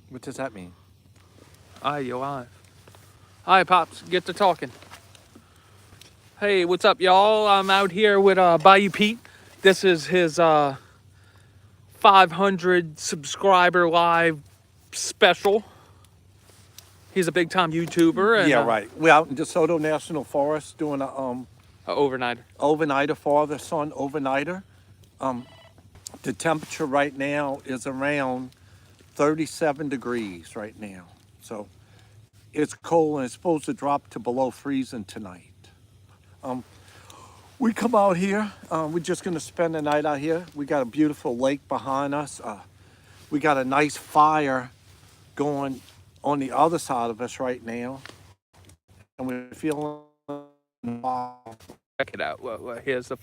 What does that mean? Aye, you live. Hi, Pops. Get to talking. Hey, what's up, y'all? I'm out here with Bayou Pete. This is his 500 subscriber live special. He's a big time YouTuber and Yeah, right. We're out in DeSoto National Forest doing a overnighter. overnighter, father-son overnighter. The temperature right now is around 37 degrees right now. So it's cold and it's supposed to drop to below freezing tonight. We come out here, we're just gonna spend the night out here. We got a beautiful lake behind us. We got a nice fire going on the other side of us right now. And we're feeling Check it out. Here's the.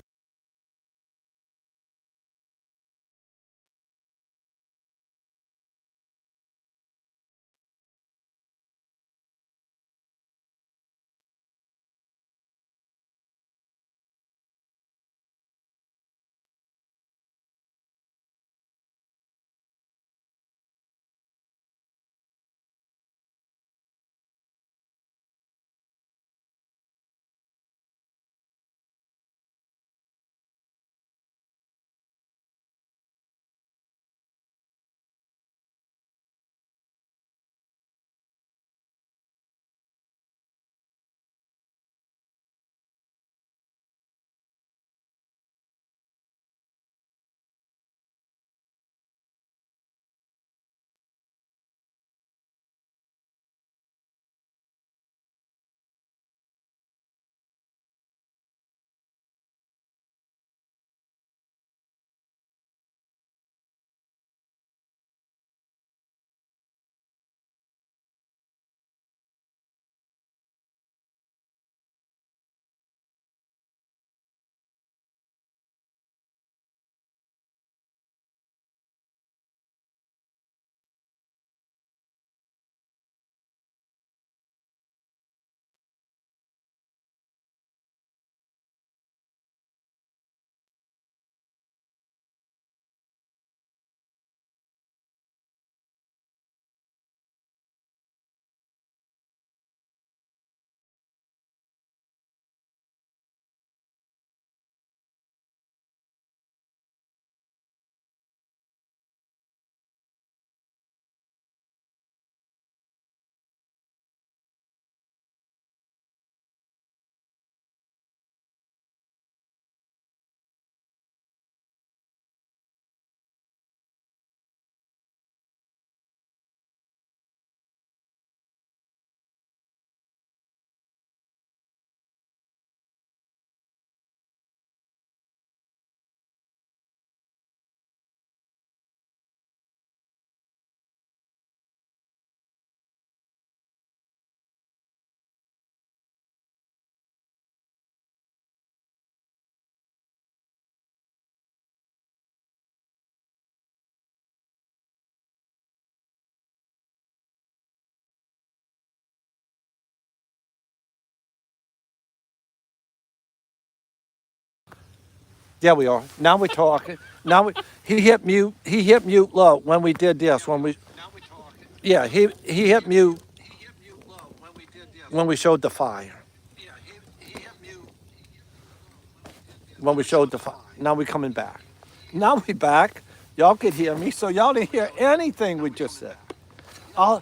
Yeah, we are. Now we're talking. He hit mute. He hit mute low when we did this. Yeah, he hit mute when we showed the fire. When we showed the fire. Now we coming back. Now we back. Y'all could hear me, so y'all didn't hear anything we just said. I'll,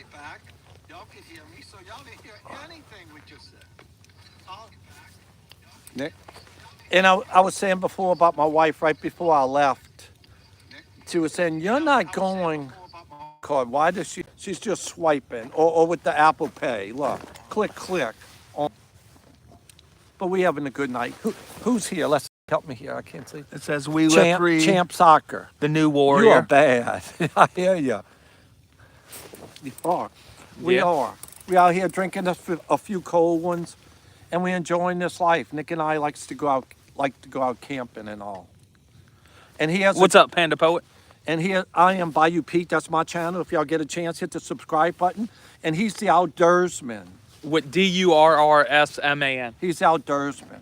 Nick. And I was saying before about my wife right before I left. She was saying, "You're not going card. Why does she? She's just swiping, or with the Apple Pay. Look, click, click. But we having a good night. Who's here? Let's help me here. I can't see. It says we live free. Champ Soccer. The new You are warrior. bad. I hear you. You are. We Yeah. are. We out here drinking a few cold ones, and we enjoying this life. Nick and I like to go out camping and all. And he has. What's up, Panda Poet? And here I am, Bayou Pete. That's my channel. If y'all get a chance, hit the subscribe button. And he's the outdoorsman. With DURRSMAN. He's the outdoorsman.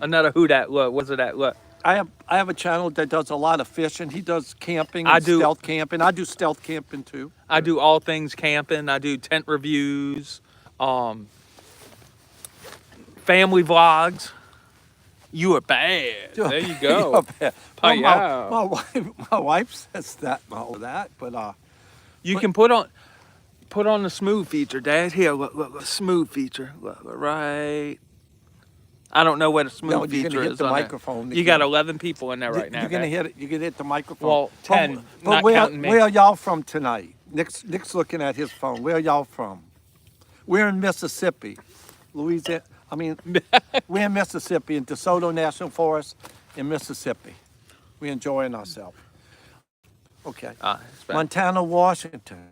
Another who that look. What's it that look? I have a channel that does a lot of fishing. He does camping I and do stealth camping. I do stealth camping too. I do all things camping. I do tent reviews, um, family vlogs. You are bad. There you go. Yeah, well, Yeah. my wife says that all that, but You but can put on the smooth feature, Dad. Here, look, smooth feature. Look, right. I don't know what a no, smooth you're gonna feature hit is the on there. microphone. You got 11 people in there right now, You're gonna Dad. hit it. You're gonna hit the microphone. Well, 10, But not counting me. where are y'all from tonight? Nick's looking at his phone. Where are y'all from? We're in Mississippi, Louisiana. I mean, we're in Mississippi, in DeSoto National Forest in Mississippi. We're enjoying ourselves. Okay. It's bad. Montana, Washington.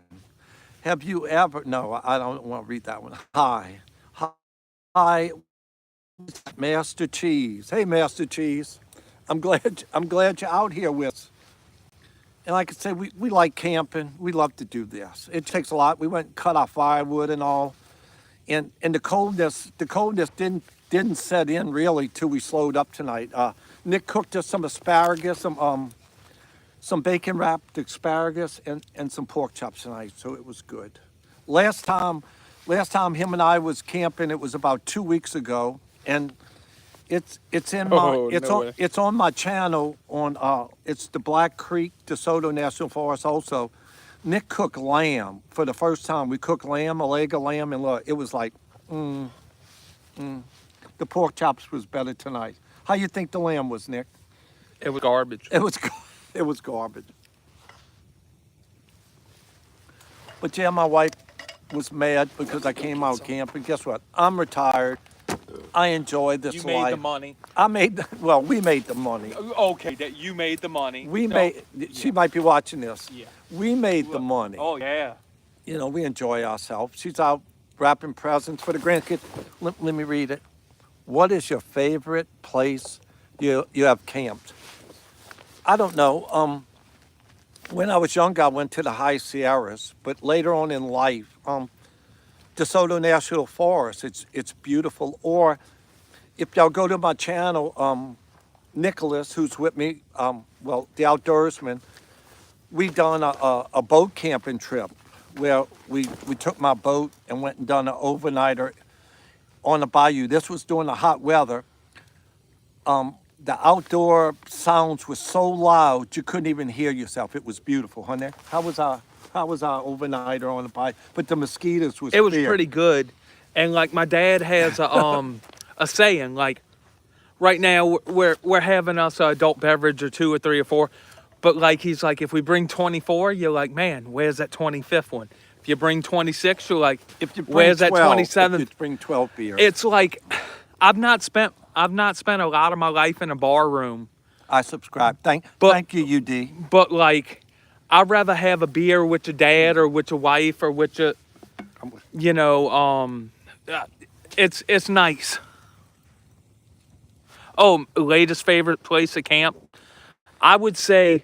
Have you ever? No, I don't want to read that one. Hi, Master Cheese. Hey, Master Cheese. I'm glad you're out here with us. And like I said, we like camping. We love to do this. It takes a lot. We went and cut our firewood and all. And the coldness didn't set in really till we slowed up tonight. Nick cooked us some asparagus, some bacon wrapped asparagus, and some pork chops tonight, so it was good. Last time, last time him and I was camping, it was about 2 weeks ago, and it's in my Oh, no way. it's on my channel on it's the Black Creek DeSoto National Forest also. Nick cooked lamb for the first time. We cooked lamb, a leg of lamb, and look, it was like, the pork chops was better tonight. How you think the lamb was, Nick? It was garbage. It was it was garbage. But yeah, my wife was mad because I came out camping. Guess what? I'm retired. I enjoy this You life. made the money. Well, we made the money. Okay, that you made the money. We No. made, she might be watching this. Yeah. We made the money. Oh, yeah. You know, we enjoy ourselves. She's out wrapping presents for the grandkids. Let me read it. What is your favorite place you have camped? I don't know. When I was younger, I went to the high Sierras, but later on in life, DeSoto National Forest, it's beautiful. Or if y'all go to my channel, Nicholas, who's with me, well, the outdoorsman, we done a boat camping trip where we took my boat and went and done an overnighter on the bayou. This was during the hot weather. The outdoor sounds were so loud you couldn't even hear yourself. It was beautiful, honey. How was our overnighter on the bayou? But the mosquitoes was It was fierce. pretty good. And like my dad has a saying, like right now we're having us an adult beverage or 2 or 3 or 4. But like he's like, if we bring 24, you're like, man, where's that 25th one? If you bring 26, you're like, If you bring where's 12, that 27th? If you bring 12 beers. It's like I've not spent a lot of my life in a bar room, I subscribe. Thank you, UD. but like I'd rather have a beer with your dad or with your wife or with your, you know, it's nice. Oh, latest favorite place to camp? I would say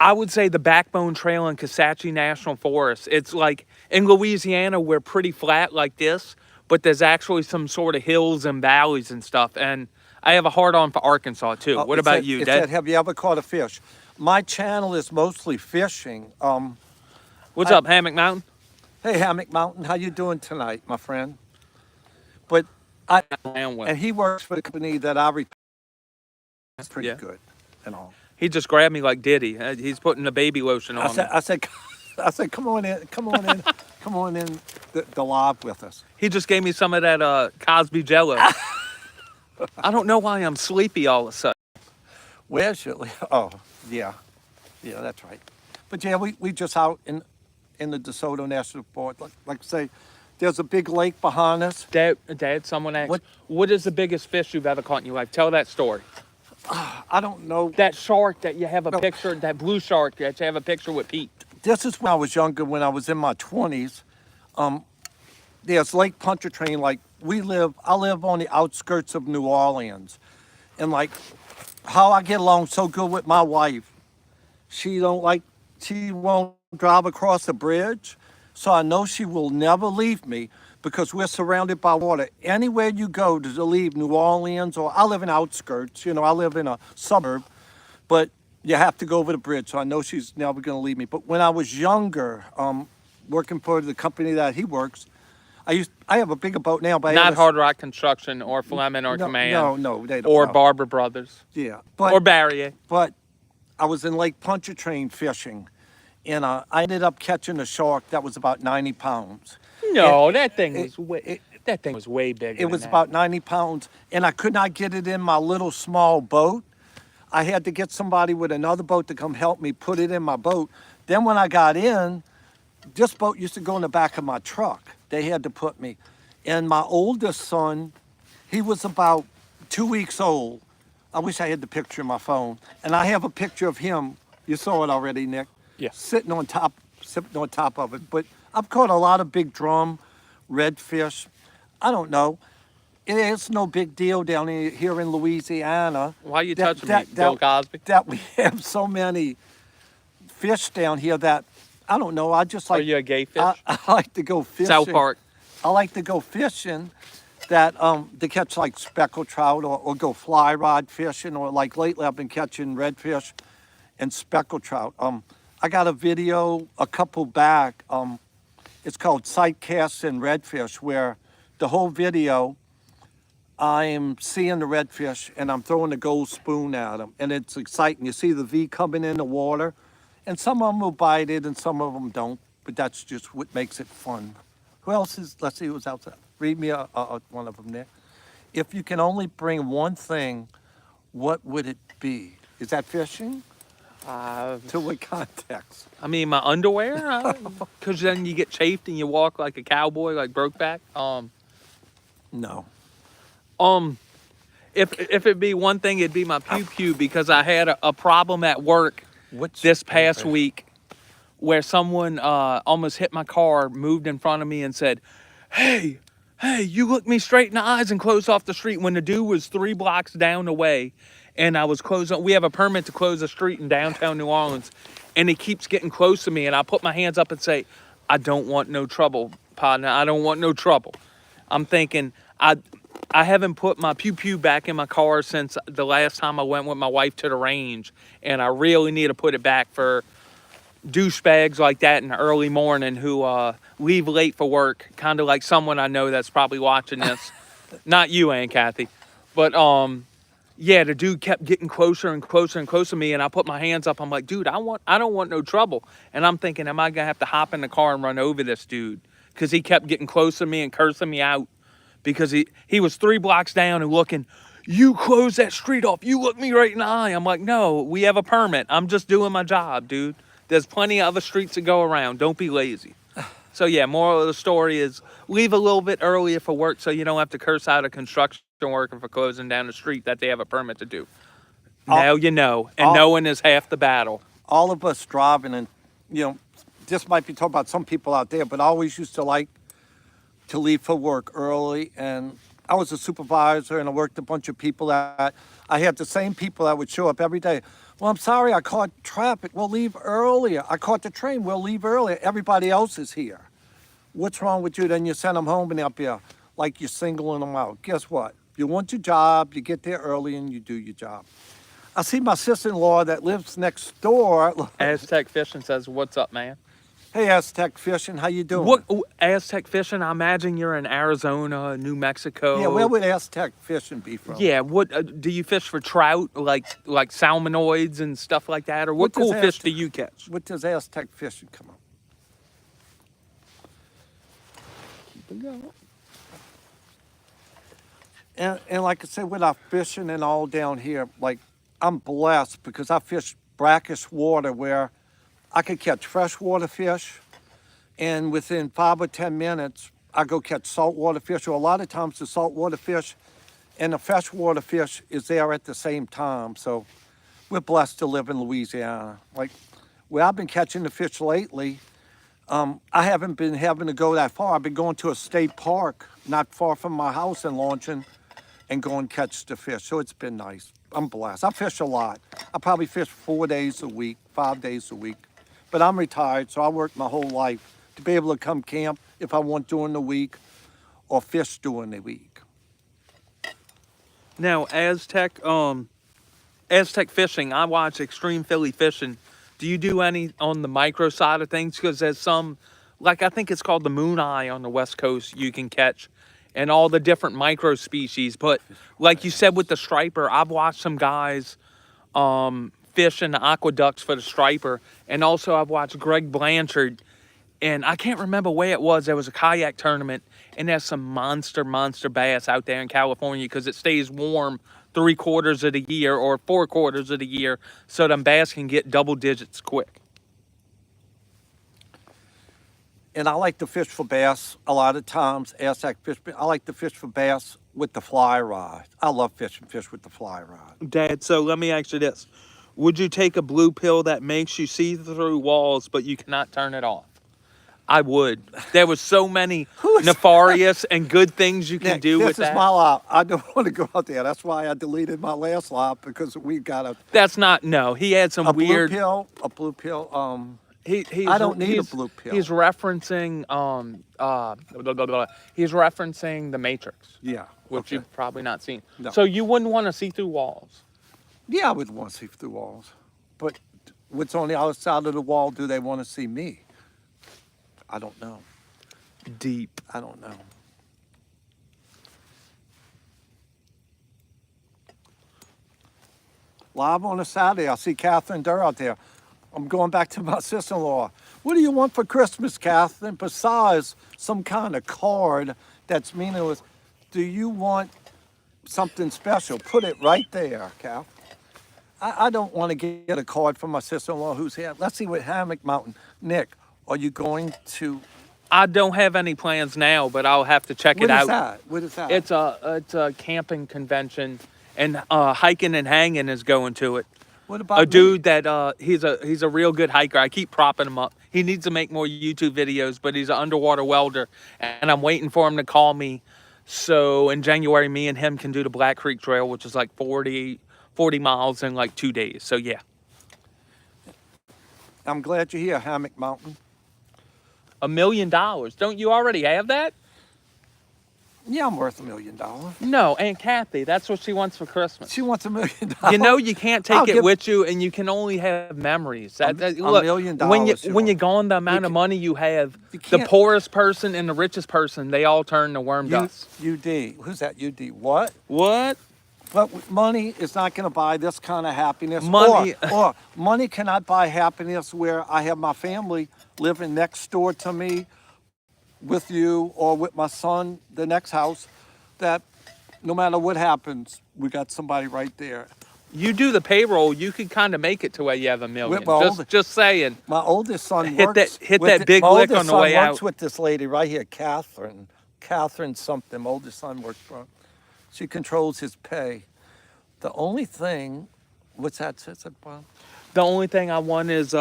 the Backbone Trail in Kisatchie National Forest. It's like in Louisiana, we're pretty flat like this, but there's actually some sort of hills and valleys and stuff. And I have a hard on for Arkansas too. What about you, It Dad? said, have you ever caught a fish? My channel is mostly fishing. What's up, Hammock Mountain? Hey, Hammock Mountain, how you doing tonight, my friend? But and he works for the company that I report. That's pretty Yeah. good and all. He just grabbed me like Diddy. He's putting the baby lotion on me. I said, come on in, come on in the live with us. He just gave me some of that Cosby Jello. I don't know why I'm sleepy all of a sudden. Where's your? Oh, yeah, that's right. But yeah, we just out in the DeSoto National Forest. Like I say, there's a big lake behind us. Dad, someone asked, what is the biggest fish you've ever caught in your life? Tell that story. I don't know. That shark that you have a picture, that blue shark that you have a picture with Pete. This is when I was younger, when I was in my 20s. There's Lake Pontchartrain. Like I live on the outskirts of New Orleans, and like how I get along so good with my wife, she won't drive across the bridge. So I know she will never leave me because we're surrounded by water. Anywhere you go to leave New Orleans, or I live in outskirts, I live in a suburb, but you have to go over the bridge. So I know she's never going to leave me. But when I was younger, working for the company that he works, I have a bigger boat now, but I had Not Hard Rock Construction or Fleming or no, Command no, they don't. or No. Barber Brothers Yeah, or Barrier. but I was in Lake Pontchartrain fishing, and I ended up catching a shark that was about 90 pounds. No, It, that thing it, was way it, that thing was way bigger it than was that. about 90 pounds, and I could not get it in my little small boat. I had to get somebody with another boat to come help me put it in my boat. Then when I got in, this boat used to go in the back of my truck. They had to put me. And my oldest son, he was about 2 weeks old. I wish I had the picture in my phone. And I have a picture of him. You saw it already, Nick. Yeah. Sitting on top of it. But I've caught a lot of big drum, redfish. I don't know. It's no big deal down here in Louisiana. Why are you touching me, Bill Cosby? That we have so many fish down here that, I don't know, I just Are like, you a gay fish? I like to go fishing. South Park. I like to go fishing that to catch like speckled trout, or go fly rod fishing, or like lately I've been catching redfish and speckled trout. I got a video a couple back. It's called Sight Casts and Redfish, where the whole video I'm seeing the redfish and I'm throwing the gold spoon at them, and it's exciting. You see the V coming in the water, and some of them will bite it and some of them don't, but that's just what makes it fun. Who else is, let's see who's out there. Read me one of them there. If you can only bring one thing, what would it be? Is that fishing? To what context? I mean, my underwear, because then you get chafed and you walk like a cowboy, like Brokeback. No. If it be one thing, it'd be my pew because I had a problem at work this past week where someone almost hit my car, moved in front of me, and said, "Hey, you looked me straight in the eyes and closed off the street," when the dude was 3 blocks down the way, and I was closing. We have a permit to close a street in downtown New Orleans, and he keeps getting close to me, and I put my hands up and say, "I don't want no trouble, partner. I don't want no trouble." I'm thinking, I haven't put my pew back in my car since the last time I went with my wife to the range, and I really need to put it back for douchebags like that in the early morning who leave late for work, kind of like someone I know that's probably watching this. Not you, Aunt Kathy, but yeah, the dude kept getting closer and closer and closer to me, and I put my hands up. I'm like, dude, I don't want no trouble. And I'm thinking, am I gonna have to hop in the car and run over this dude? Because he kept getting close to me and cursing me out. Because he was 3 blocks down and looking, "You close that street off. You look me right in the eye." I'm like, "No, we have a permit. I'm just doing my job, dude. There's plenty of other streets to go around. Don't be lazy." So yeah, moral of the story is leave a little bit earlier for work so you don't have to curse out a construction worker for closing down the street that they have a permit to do. Now you know, and knowing is half the battle. All of us driving, and this might be talking about some people out there, but I always used to like to leave for work early, and I was a supervisor and I worked a bunch of people that I had the same people that would show up every day. "Well, I'm sorry, I caught traffic." "We'll leave earlier." "I caught the train." "We'll leave earlier. Everybody else is here. What's wrong with you?" Then you send them home and they'll be like you're singling them out. Guess what? You want your job, you get there early and you do your job. I see my sister-in-law that lives next door. Aztec Fishing says, "What's up, man?" Hey, Aztec Fishing, how you doing? What Aztec Fishing? I imagine you're in Arizona, New Mexico. Yeah, where would Aztec Fishing be from? Yeah, what do you fish for? Trout, like salmonoids and stuff like that, or what cool fish do you catch? What does Aztec Fishing come up? Keep it going. And like I said, with our fishing and all down here, like I'm blessed because I fish brackish water where I could catch freshwater fish, and within 5 or 10 minutes, I go catch saltwater fish. Or a lot of times the saltwater fish and the freshwater fish is there at the same time. So we're blessed to live in Louisiana. Like where I've been catching the fish lately, I haven't been having to go that far. I've been going to a state park not far from my house and launching and go and catch the fish. So it's been nice. I'm blessed. I fish a lot. I probably fish 4 days a week, 5 days a week. But I'm retired, so I worked my whole life to be able to come camp if I want during the week or fish during the week. Now, Aztec fishing, I watch Extreme Philly Fishing. Do you do any on the micro side of things? Because there's some, like I think it's called the moon eye on the West Coast you can catch, and all the different micro species. But like you said with the striper, I've watched some guys fish in the aqueducts for the striper. And also I've watched Greg Blanchard, and I can't remember where it was. There was a kayak tournament, and there's some monster bass out there in California because it stays warm 3/4 of the year or 4/4 of the year, so them bass can get double digits quick. And I like to fish for bass a lot of times. Aztec fish. I like to fish for bass with the fly rod. I love fishing fish with the fly rod. Dad, so let me ask you this. Would you take a blue pill that makes you see through walls, but you cannot turn it off? I would. There was so many nefarious and good things you can Nick, do with this is that. my lot. I don't want to go out there. That's why I deleted my last lot, because we got That's not, no. He had some weird. a blue pill. He's, I don't need a he's- blue pill. He's referencing he's referencing The Matrix, Yeah. which okay. you've probably not seen. No. So you wouldn't want to see through walls. Yeah, I would want to see through walls. But what's on the other side of the wall, do they want to see me? I don't know. Deep. I don't know. Live on a Saturday, I see Catherine Durr out there. I'm going back to my sister-in-law. What do you want for Christmas, Catherine, besides some kind of card that's meaningless? Do you want something special? Put it right there, Kath. I don't want to get a card from my sister-in-law who's here. Let's see what Hammock Mountain. Nick, are you going to... I don't have any plans now, but I'll have to check it out. What is that? What is that? It's a camping convention, and hiking and hanging is going to it. What about A dude that he's a real good hiker. I keep propping him up. He needs to make more YouTube videos, but he's an underwater welder, and I'm waiting for him to call me. So in January, me and him can do the Black Creek Trail, which is like 40 miles in like 2 days. So yeah. I'm glad you're here, Hammock Mountain. $1 million. Don't you already have that? Yeah, I'm worth $1 million. No, Aunt Kathy, that's what she wants for Christmas. She wants $1 million. You know you can't take I'll it give- with you, and you can only have memories. $1 million, when you you go on the amount of money you have, You the can't- poorest person and the richest person, they all turn to worm dust. UD. Who's that? UD. What? What? But money is not going to buy this kind of happiness. Money- Or money cannot buy happiness where I have my family living next door to me with you or with my son, the next house, that no matter what happens, we got somebody right there. You do the payroll, you can kind of make it to where you have $1 million. With my old- Just saying. My oldest son Hit works. that with big my lick oldest on the son way works out. with this lady right here, Catherine. Catherine something. My oldest son works for her. She controls his pay. The only thing, what's that? Bob? The only thing I want is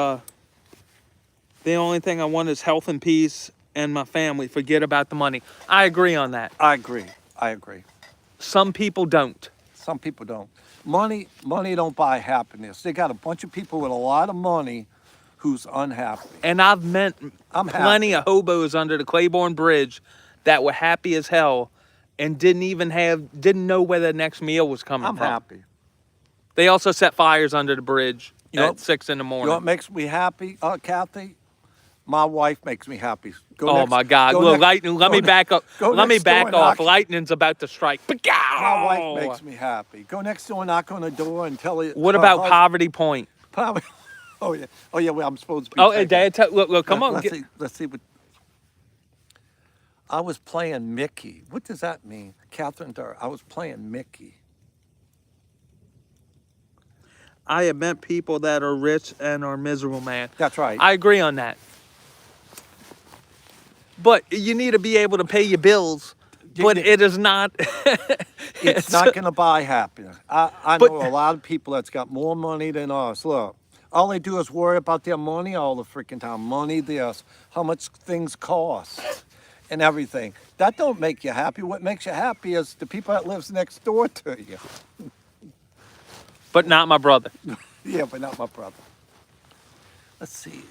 health and peace and my family. Forget about the money. I agree on that. I agree. I agree. Some people don't. Some people don't. Money don't buy happiness. They got a bunch of people with a lot of money who's unhappy. And I've met I'm plenty happy. of hobos under the Claiborne Bridge that were happy as hell and didn't know where the next meal was coming I'm from. happy. They also set fires under the bridge You know- at 6 in the You know morning. what makes me happy, Kathy? My wife makes me happy. My God! Look, lightning. Let me back up. Let me back off. Lightning's about to strike. My wife makes me happy. Go next door, knock on the door, and tell it. What about Poverty Point? Poverty? Oh yeah. Oh yeah. Well, I'm supposed to be. Oh, hey, taking- Dad, look, come on. Let's see what. I was playing Mickey. What does that mean, Catherine Durr? I was playing Mickey. I have met people that are rich and are miserable, man. That's right. I agree on that. But you need to be able to pay your bills. But it is not. It's not going to buy happiness. I But- know a lot of people that's got more money than us. Look, all they do is worry about their money all the freaking time. Money, this, how much things cost, and everything. That don't make you happy. What makes you happy is the people that lives next door to you. But not my brother. Yeah, but not my brother. Let's see.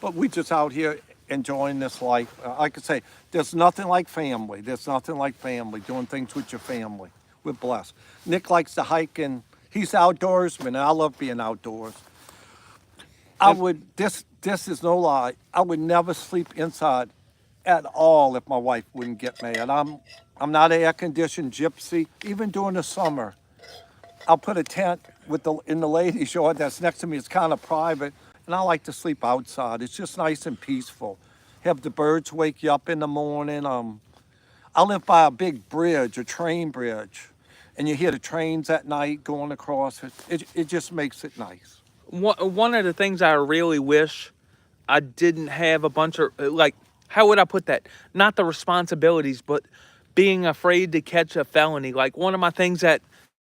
but we just out here enjoying this life. Like I say, there's nothing like family. There's nothing like family, doing things with your family. We're blessed. Nick likes to hike, and he's outdoorsman, and I love being outdoors. This is no lie, I would never sleep inside at all if my wife wouldn't get mad. I'm not an air-conditioned gypsy. Even during the summer, I'll put a tent in the ladies' yard that's next to me. It's kind of private, and I like to sleep outside. It's just nice and peaceful. Have the birds wake you up in the morning. I live by a big bridge, a train bridge, and you hear the trains at night going across. It just makes it nice. One of the things I really wish I didn't have a bunch of, like, how would I put that? Not the responsibilities, but being afraid to catch a felony. Like, one of my things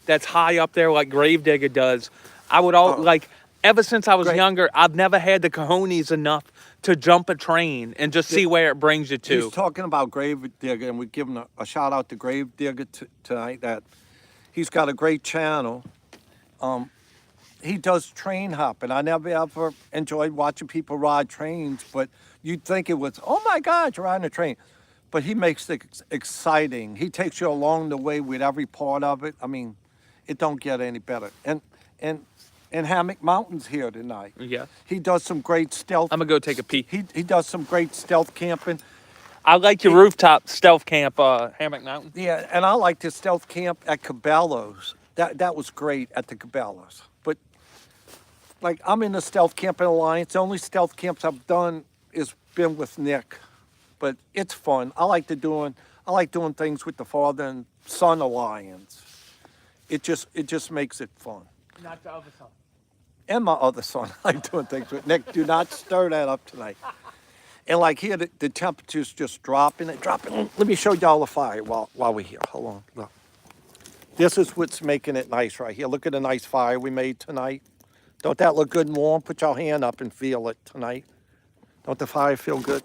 that's high up there, like Gravedigger does, I would like, ever since I was Great. younger, I've never had the cojones enough to jump a train and just see where it brings you to. He's talking about Gravedigger, and we give him a shout out to Gravedigger tonight. That he's got a great channel. He does train hopping. I never ever enjoyed watching people ride trains, but you'd think it was, oh my God, you're riding a train. But he makes it exciting. He takes you along the way with every part of it. I mean, it don't get any better. And Hammock Mountain's here tonight. Yeah. He does some great stealth. I'm gonna go take a peek. He does some great stealth camping. I like your rooftop stealth camp, Hammock Mountain. Yeah, and I like to stealth camp at Cabela's. That was great at the Cabela's. But like, I'm in the Stealth Camping Alliance. The only stealth camps I've done is been with Nick, but it's fun. I like doing things with the Father and Son Alliance. It just makes it fun. Not the other son. And my other son, I like doing things with Nick. Do not stir that up tonight. And like here, the temperature's just dropping. Let me show y'all the fire while we're here. Hold on, look. This is what's making it nice right here. Look at the nice fire we made tonight. Don't that look good and warm? Put your hand up and feel it tonight. Don't the fire feel good?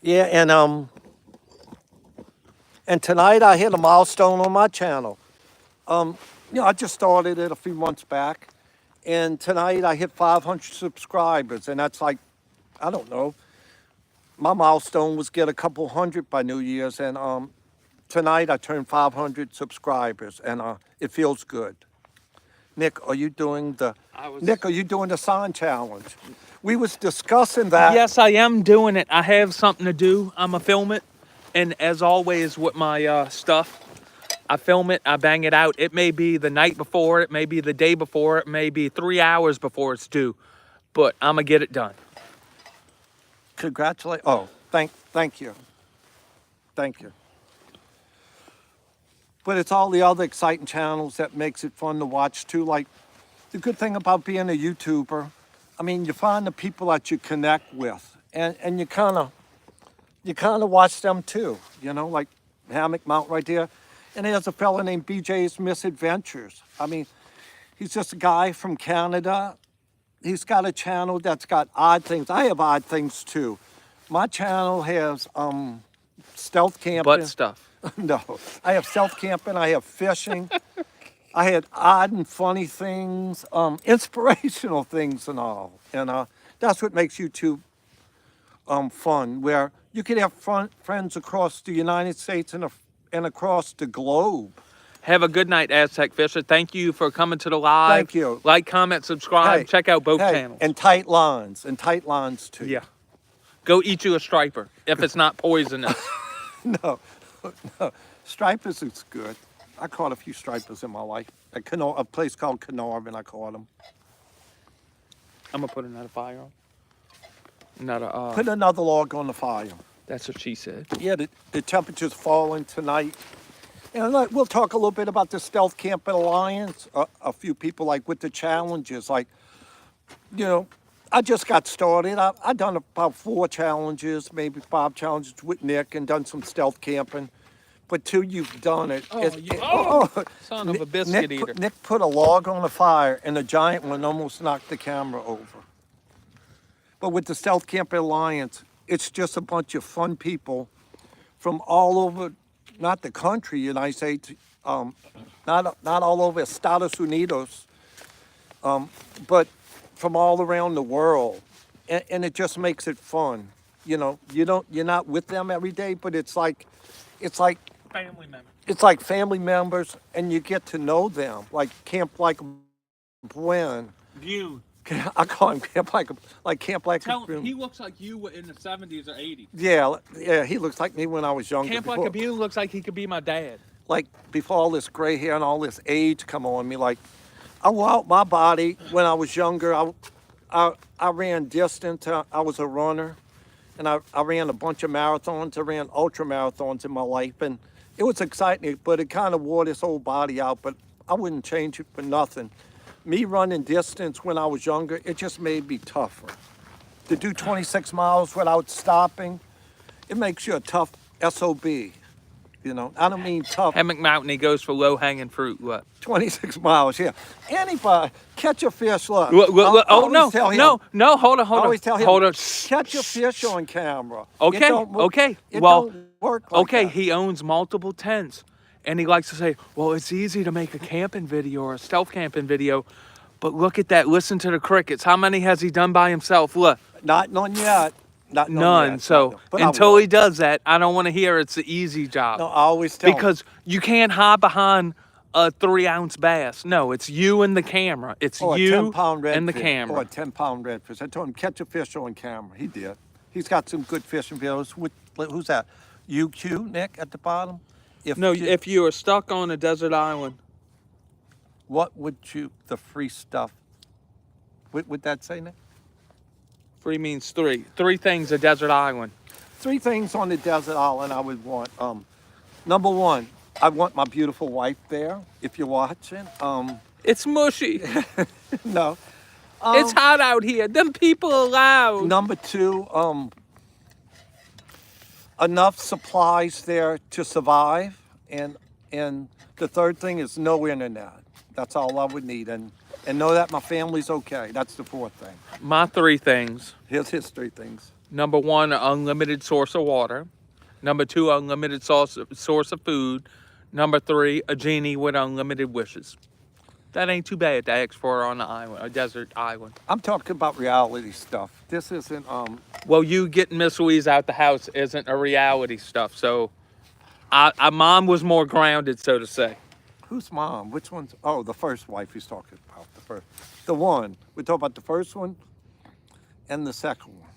Yeah, and tonight I hit a milestone on my channel. I just started it a few months back, and tonight I hit 500 subscribers, and that's like, I don't know. My milestone was get a couple hundred by New Year's, and tonight I turned 500 subscribers, and it feels good. Nick, are you doing the sign challenge? We was discussing that. Yes, I am doing it. I have something to do. I'm gonna film it, and as always with my stuff, I film it, I bang it out. It may be the night before, it may be the day before, it may be 3 hours before it's due, but I'm gonna get it done. Congratulate. Oh, thank you. Thank you. But it's all the other exciting channels that makes it fun to watch too. Like, the good thing about being a YouTuber, I mean, you find the people that you connect with, and you kind of watch them too. You know, like Hammock Mountain right there. And there's a fella named BJ's Misadventures. I mean, he's just a guy from Canada. He's got a channel that's got odd things. I have odd things too. My channel has stealth camping. Butt stuff. No, I have stealth camping. I have fishing. I had odd and funny things, inspirational things and all. And that's what makes YouTube fun, where you can have friends across the United States and across the globe. Have a good night, Aztec Fisher. Thank you for coming to the live. Thank you. Like, comment, subscribe. Hey, check out both channels. And tight lines too. Yeah. Go eat you a striper if it's not poisonous. No. Stripers is good. I caught a few stripers in my life. At a place called Carnarvon, I caught them. I'm gonna put another fire on. Put another log on the fire. That's what she said. Yeah, the temperature's falling tonight. And we'll talk a little bit about the Stealth Camping Alliance. A few people, like, with the challenges. Like, you know, I just got started. I've done about 4 challenges, maybe 5 challenges with Nick, and done some stealth camping. But till you've done it, Son of a biscuit eater. Nick put a log on the fire, and the giant one almost knocked the camera over. But with the Stealth Camping Alliance, it's just a bunch of fun people from all over, not the country, United States, not all over Estados Unidos. but from all around the world, and it just makes it fun. You know, you're not with them every day, but it's like Family member. it's like family members, and you get to know them. Like Camp Like Buen, You. I call him Camp Like Tell Buen. he looks like you in the 70s or 80s. Yeah, yeah, he looks like me when I was younger. Camp Like a Bean looks like he could be my dad. Like before all this gray hair and all this age come on me, like I wore out my body when I was younger. I ran distance. I was a runner, and I ran a bunch of marathons. I ran ultra marathons in my life, and it was exciting. But it kind of wore this old body out. But I wouldn't change it for nothing. Me running distance when I was younger, it just made me tougher. To do 26 miles without stopping, it makes you a tough SOB. You know, I don't mean tough. Hammock Mountain, he goes for low hanging fruit. What? 26 miles, yeah. Anybody, catch a fish, look. Look, I oh, always no, tell him- no, hold on. I always tell him, Hold on. catch a fish on camera. It Okay, don't wo- okay. It Well, don't work like okay, that. he owns multiple tents. And he likes to say, well, it's easy to make a camping video or a stealth camping video. But look at that. Listen to the crickets. How many has he done by himself? Look, Not none yet. Not none. yet. So Not- but I until will. he does that, I don't want to hear it's the easy job. No, I always tell him. Because you can't hide behind a 3-ounce bass. No, it's you and the camera. It's Or a you 10-pound redfish. and the Or a camera. 10-pound redfish. I told him, catch a fish on camera. He did. He's got some good fishing videos. Who's that? UQ, Nick, at the bottom? No, if you are stuck on a desert island, What would the free stuff, would that say, Nick? free means three. 3 things a desert island. 3 things on the desert island I would want. Number 1, I want my beautiful wife there, if you're watching. It's mushy. No. It's hot out here. Them people are loud. Number 2, enough supplies there to survive. And the third thing is no internet. That's all I would need. And know that my family's okay. That's the 4th thing. My 3 things. Here's his 3 things. Number 1, an unlimited source of water. Number 2, unlimited source of food. Number 3, a genie with unlimited wishes. That ain't too bad to ask for on an island, a desert island. I'm talking about reality stuff. This isn't, Well, you getting Miss Louise out the house isn't a reality stuff. So, mom was more grounded, so to say. who's mom? Which one's, oh, the first wife he's talking about. The first. The one. We talk about the first one and the second one.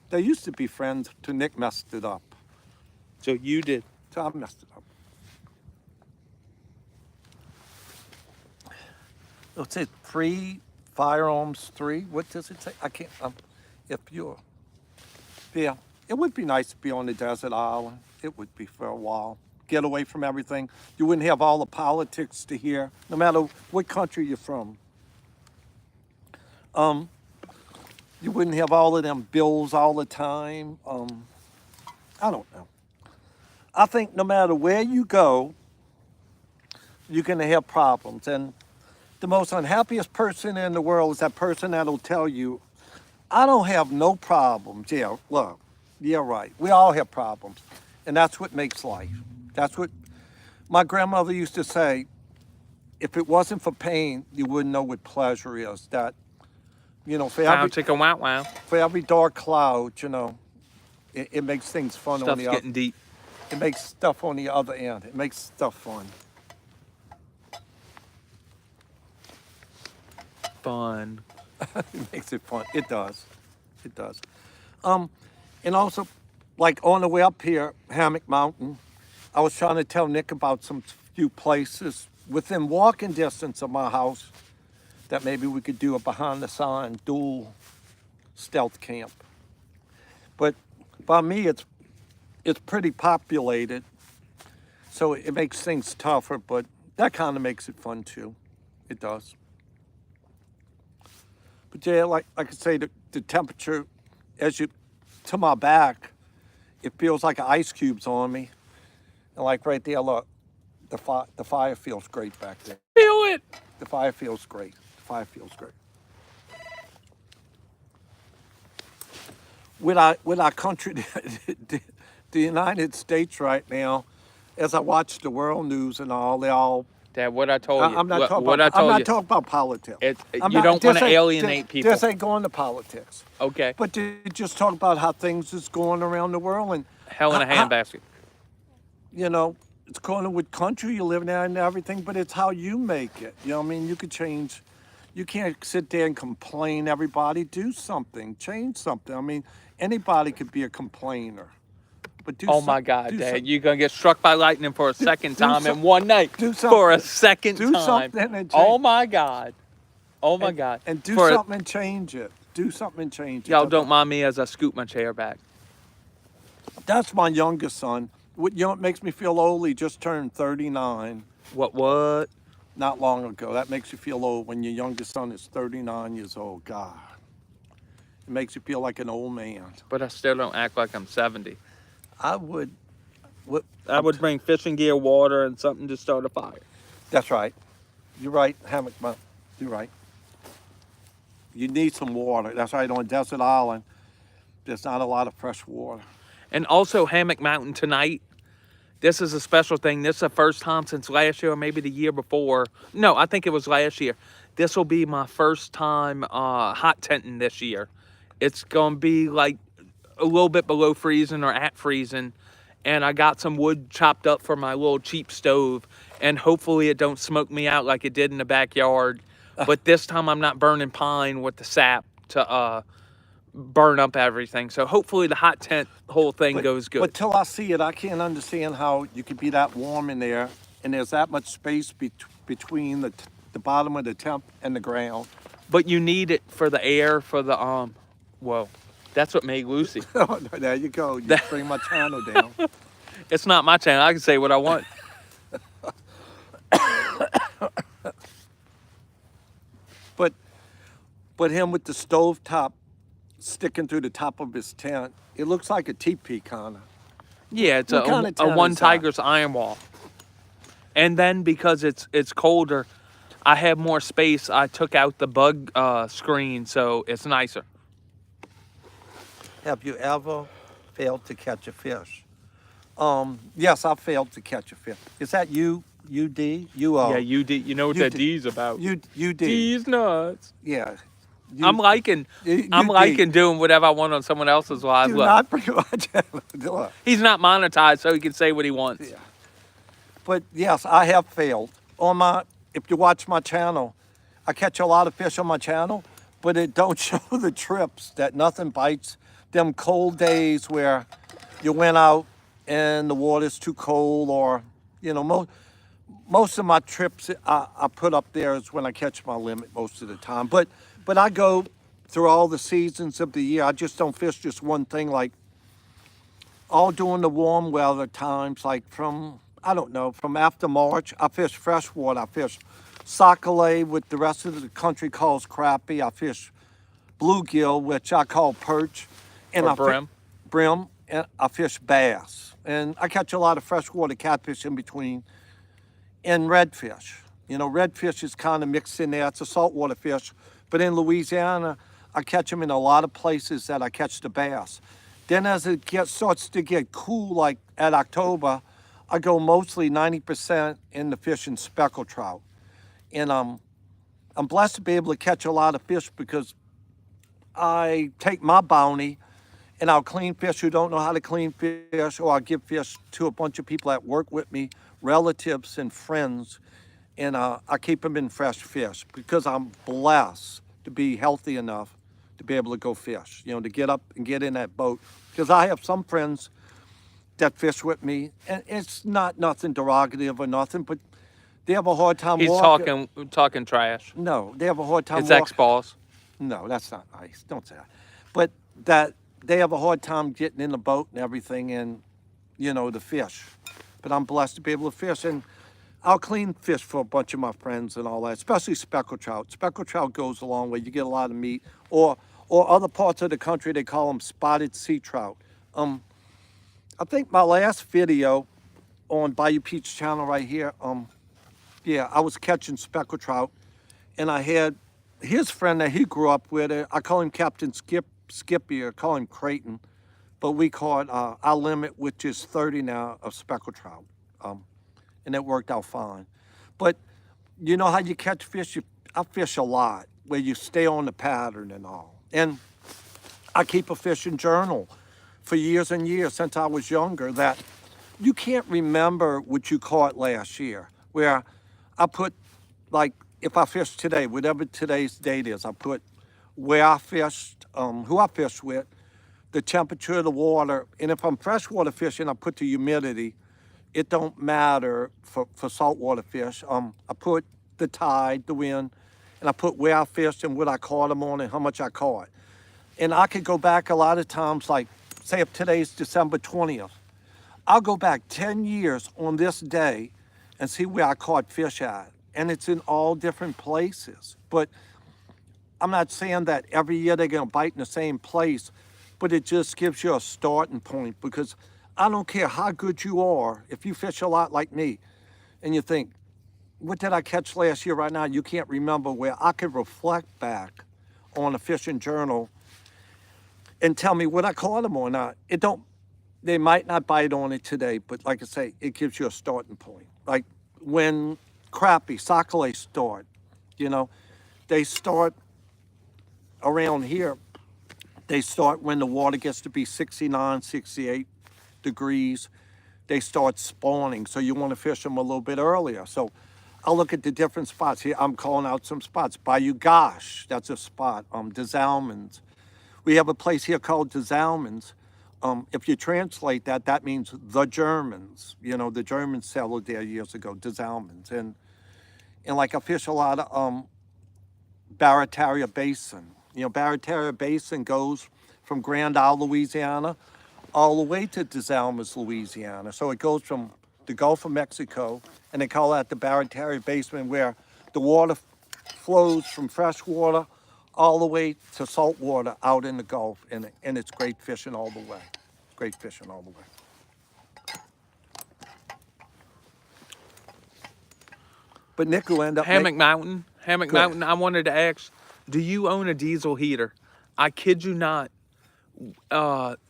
They used to be friends till Nick messed it up. So you did. So I messed it up. It says free firearms 3. What does it say? I can't, if you're, yeah, it would be nice to be on the desert island. It would be for a while. Get away from everything. You wouldn't have all the politics to hear, no matter what country you're from. You wouldn't have all of them bills all the time. I don't know. I think no matter where you go, you're gonna have problems. And the most unhappiest person in the world is that person that'll tell you, I don't have no problems. Yeah, look, yeah, right. We all have problems. And that's what makes life. That's what my grandmother used to say, if it wasn't for pain, you wouldn't know what pleasure is. That, you know, for Wow, every, chicken, wow, wow. for every dark cloud, you know, it makes things fun on Stuff's the other. getting deep. It makes stuff on the other end. It makes stuff fun. Fun. It makes it fun. It does. It does. And also, like on the way up here, Hammock Mountain, I was trying to tell Nick about some few places within walking distance of my house that maybe we could do a behind the sign dual stealth camp. But by me, it's pretty populated, so it makes things tougher, but that kind of makes it fun too. It does. But yeah, like I say, the temperature, as you, to my back, it feels like ice cubes on me. And like right there, look, the fire feels great back there. Feel it. The fire feels great. The fire feels great. With our country, the United States right now, as I watch the world news and all, they're all Dad, what I told you. I'm not talking What about. I I'm told not you. talking about politics. I'm You not. don't want This to ain't- alienate people. This ain't going to politics. Okay. But to just talk about how things is going around the world and Hell in a how, handbasket. you know, it's going with country you live in and everything, but it's how you make it. You know what I mean? You could change. You can't sit there and complain. Everybody do something. Change something. I mean, anybody could be a complainer, but do Oh some, my God, do Dad. some, You're going to get struck by lightning for a second do time some, in one night. do For a something. second Do time. something and Oh change. my God. Oh my God. And do For something and change it. Do something and change it. Y'all don't mind me as I scoot my chair back. That's my youngest son. You know what makes me feel old? He just turned 39 What? not long ago. That makes you feel old when your youngest son is 39 years old. God. It makes you feel like an old man. But I still don't act like I'm 70. I would. What, I would bring fishing gear, water, and something to start a fire. that's right. You're right, Hammock. You're right. You need some water. That's right. On a desert island, there's not a lot of fresh water. And also Hammock Mountain tonight. This is a special thing. This is the first time since last year or maybe the year before. No, I think it was last year. This will be my first time hot tenting this year. It's going to be like a little bit below freezing or at freezing. And I got some wood chopped up for my little cheap stove. And hopefully it don't smoke me out like it did in the backyard. But this time I'm not burning pine with the sap to burn up everything. So hopefully the hot tent whole thing goes good. But till I see it, I can't understand how you could be that warm in there and there's that much space between the bottom of the tent and the ground. But you need it for the air, for the whoa, that's what made Lucy. Oh, there you go. You bring my channel down. It's not my channel. I can say what I want. But him with the stove top sticking through the top of his tent, it looks like a teepee kind of. Yeah, it's What kind of a tent one is that? Tiger's iron wall. And then because it's colder, I have more space. I took out the bug screen, so it's nicer. Have you ever failed to catch a fish? Yes, I failed to catch a fish. Is that you, UD? Yeah, you did. You know what that did. D's about? UD. D's nuts. Yeah. I'm liking doing whatever I want on someone else's live. Do Look, not bring my channel. Look. he's not monetized, so he can say what he wants. Yeah. But yes, I have failed. If you watch my channel, I catch a lot of fish on my channel, but it don't show the trips that nothing bites. Them cold days where you went out and the water's too cold, or most of my trips I put up there is when I catch my limit most of the time. But I go through all the seasons of the year. I just don't fish just one thing, like all during the warm weather times, like from after March. I fish freshwater. I fish sockeye, what the rest of the country calls crappie. I fish bluegill, which I call perch. And Or brim. Brim, and I fish bass. And I catch a lot of freshwater catfish in between. And redfish. Redfish is kind of mixed in there. It's a saltwater fish. But in Louisiana, I catch them in a lot of places that I catch the bass. Then as it starts to get cool, like at October, I go mostly 90% in the fishing speckled trout. And I'm blessed to be able to catch a lot of fish because I take my bounty and I'll clean fish who don't know how to clean fish, or I'll give fish to a bunch of people that work with me, relatives and friends, and I keep them in fresh fish because I'm blessed to be healthy enough to be able to go fish, to get up and get in that boat. Because I have some friends that fish with me, and it's not nothing derogative or nothing, but they have a hard time He's walking. talking trash. No, they have a hard time His walking. ex-boss. No, that's not nice. Don't say that. But that they have a hard time getting in the boat and everything, and to fish. But I'm blessed to be able to fish, and I'll clean fish for a bunch of my friends and all that, especially speckled trout. Speckled trout goes a long way. You get a lot of meat. Or other parts of the country, they call them spotted sea trout. I think my last video on Bayou Pete's channel right here, I was catching speckled trout, and I had his friend that he grew up with. I call him Captain Skippy, or call him Creighton, but we call it our limit, which is 30 now, of speckled trout, and it worked out fine. But you know how you catch fish? I fish a lot, where you stay on the pattern and all. And I keep a fishing journal for years and years since I was younger, that you can't remember what you caught last year. Where I put, like, if I fish today, whatever today's date is, I put where I fished, who I fished with, the temperature of the water, and if I'm freshwater fishing, I put the humidity. It don't matter for saltwater fish. I put the tide, the wind, and I put where I fished and what I caught them on and how much I caught. And I could go back a lot of times, like, say if today's December 20th, I'll go back 10 years on this day and see where I caught fish at. And it's in all different places. But I'm not saying that every year they're going to bite in the same place, but it just gives you a starting point, because I don't care how good you are, if you fish a lot like me and you think, what did I catch last year? Right now, you can't remember, where I could reflect back on a fishing journal and tell me what I caught them or not. It don't, they might not bite on it today, but like I say, it gives you a starting point. Like when crappie, sockeye start, you know, they start around here. They start when the water gets to be 69, 68 degrees. They start spawning, so you want to fish them a little bit earlier. So I'll look at the different spots. Here I'm calling out some spots. Bayou Gosh, that's a spot. Des Allemands. We have a place here called Des Allemands. If you translate that, that means the Germans. You know, the Germans settled there years ago, Des Allemands. And like I fish a lot of Barataria Basin. You know, Barataria Basin goes from Grand Isle, Louisiana, all the way to Des Allemands, Louisiana. So it goes from the Gulf of Mexico, and they call that the Barataria Basin, where the water flows from fresh water all the way to salt water out in the Gulf, and it's great fishing all the way. Great fishing all the way. But Nick will end up Hammock Mountain. Hammock Go ahead. Mountain, I wanted to ask, do you own a diesel heater? I kid you not.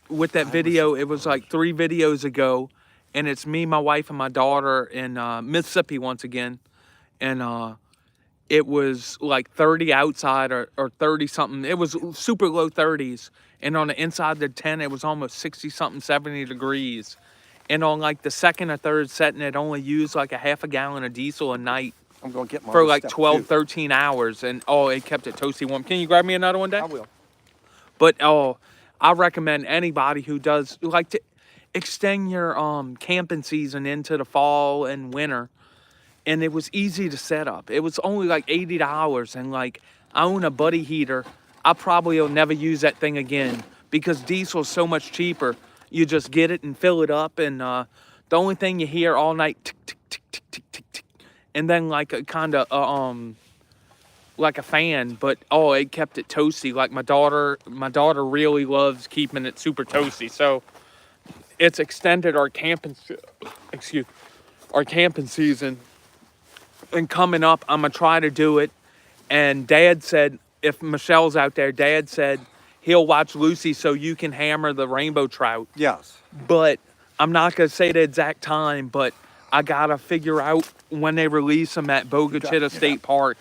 With that video, it was like 3 videos ago, and it's me, my wife, and my daughter in Mississippi once again. And it was like 30 outside or 30 something. It was super low 30s. And on the inside of the tent, it was almost 60 something, 70 degrees. And on like the second or third setting, it only used like a half a gallon of diesel a night I'm going to get my for like step 12, too. 13 hours. And it kept it toasty warm. Can you grab me another one, Dad? I will. But I recommend anybody who does like to extend your camping season into the fall and winter. And it was easy to set up. It was only like $80, and like I own a buddy heater. I probably will never use that thing again, because diesel's so much cheaper. You just get it and fill it up, and the only thing you hear all night, tick tick tick tick tick tick tick, and then like a kind of like a fan. But it kept it toasty. Like my daughter really loves keeping it super toasty. So it's extended our camping season. And coming up, I'm going to try to do it. And Dad said, if Michelle's out there, Dad said he'll watch Lucy so you can hammer the rainbow trout. Yes. But I'm not going to say the exact time, but I got to figure out when they release them at Bogachita State Park.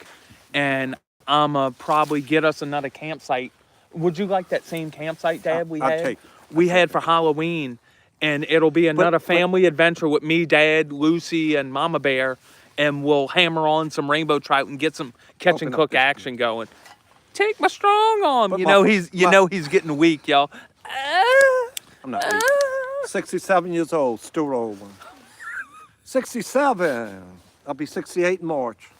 And I'm going to probably get us another campsite. Would you like that same campsite, Dad, we I'll had? take it. We had for Halloween. And it'll be another family adventure with me, Dad, Lucy, and Mama Bear. And we'll hammer on some rainbow trout and get some catch and cook action going. Take my strong arm. But You know he's getting weak, y'all. I'm not weak. 67 years old, still rolling. 67. I'll be 68 in March.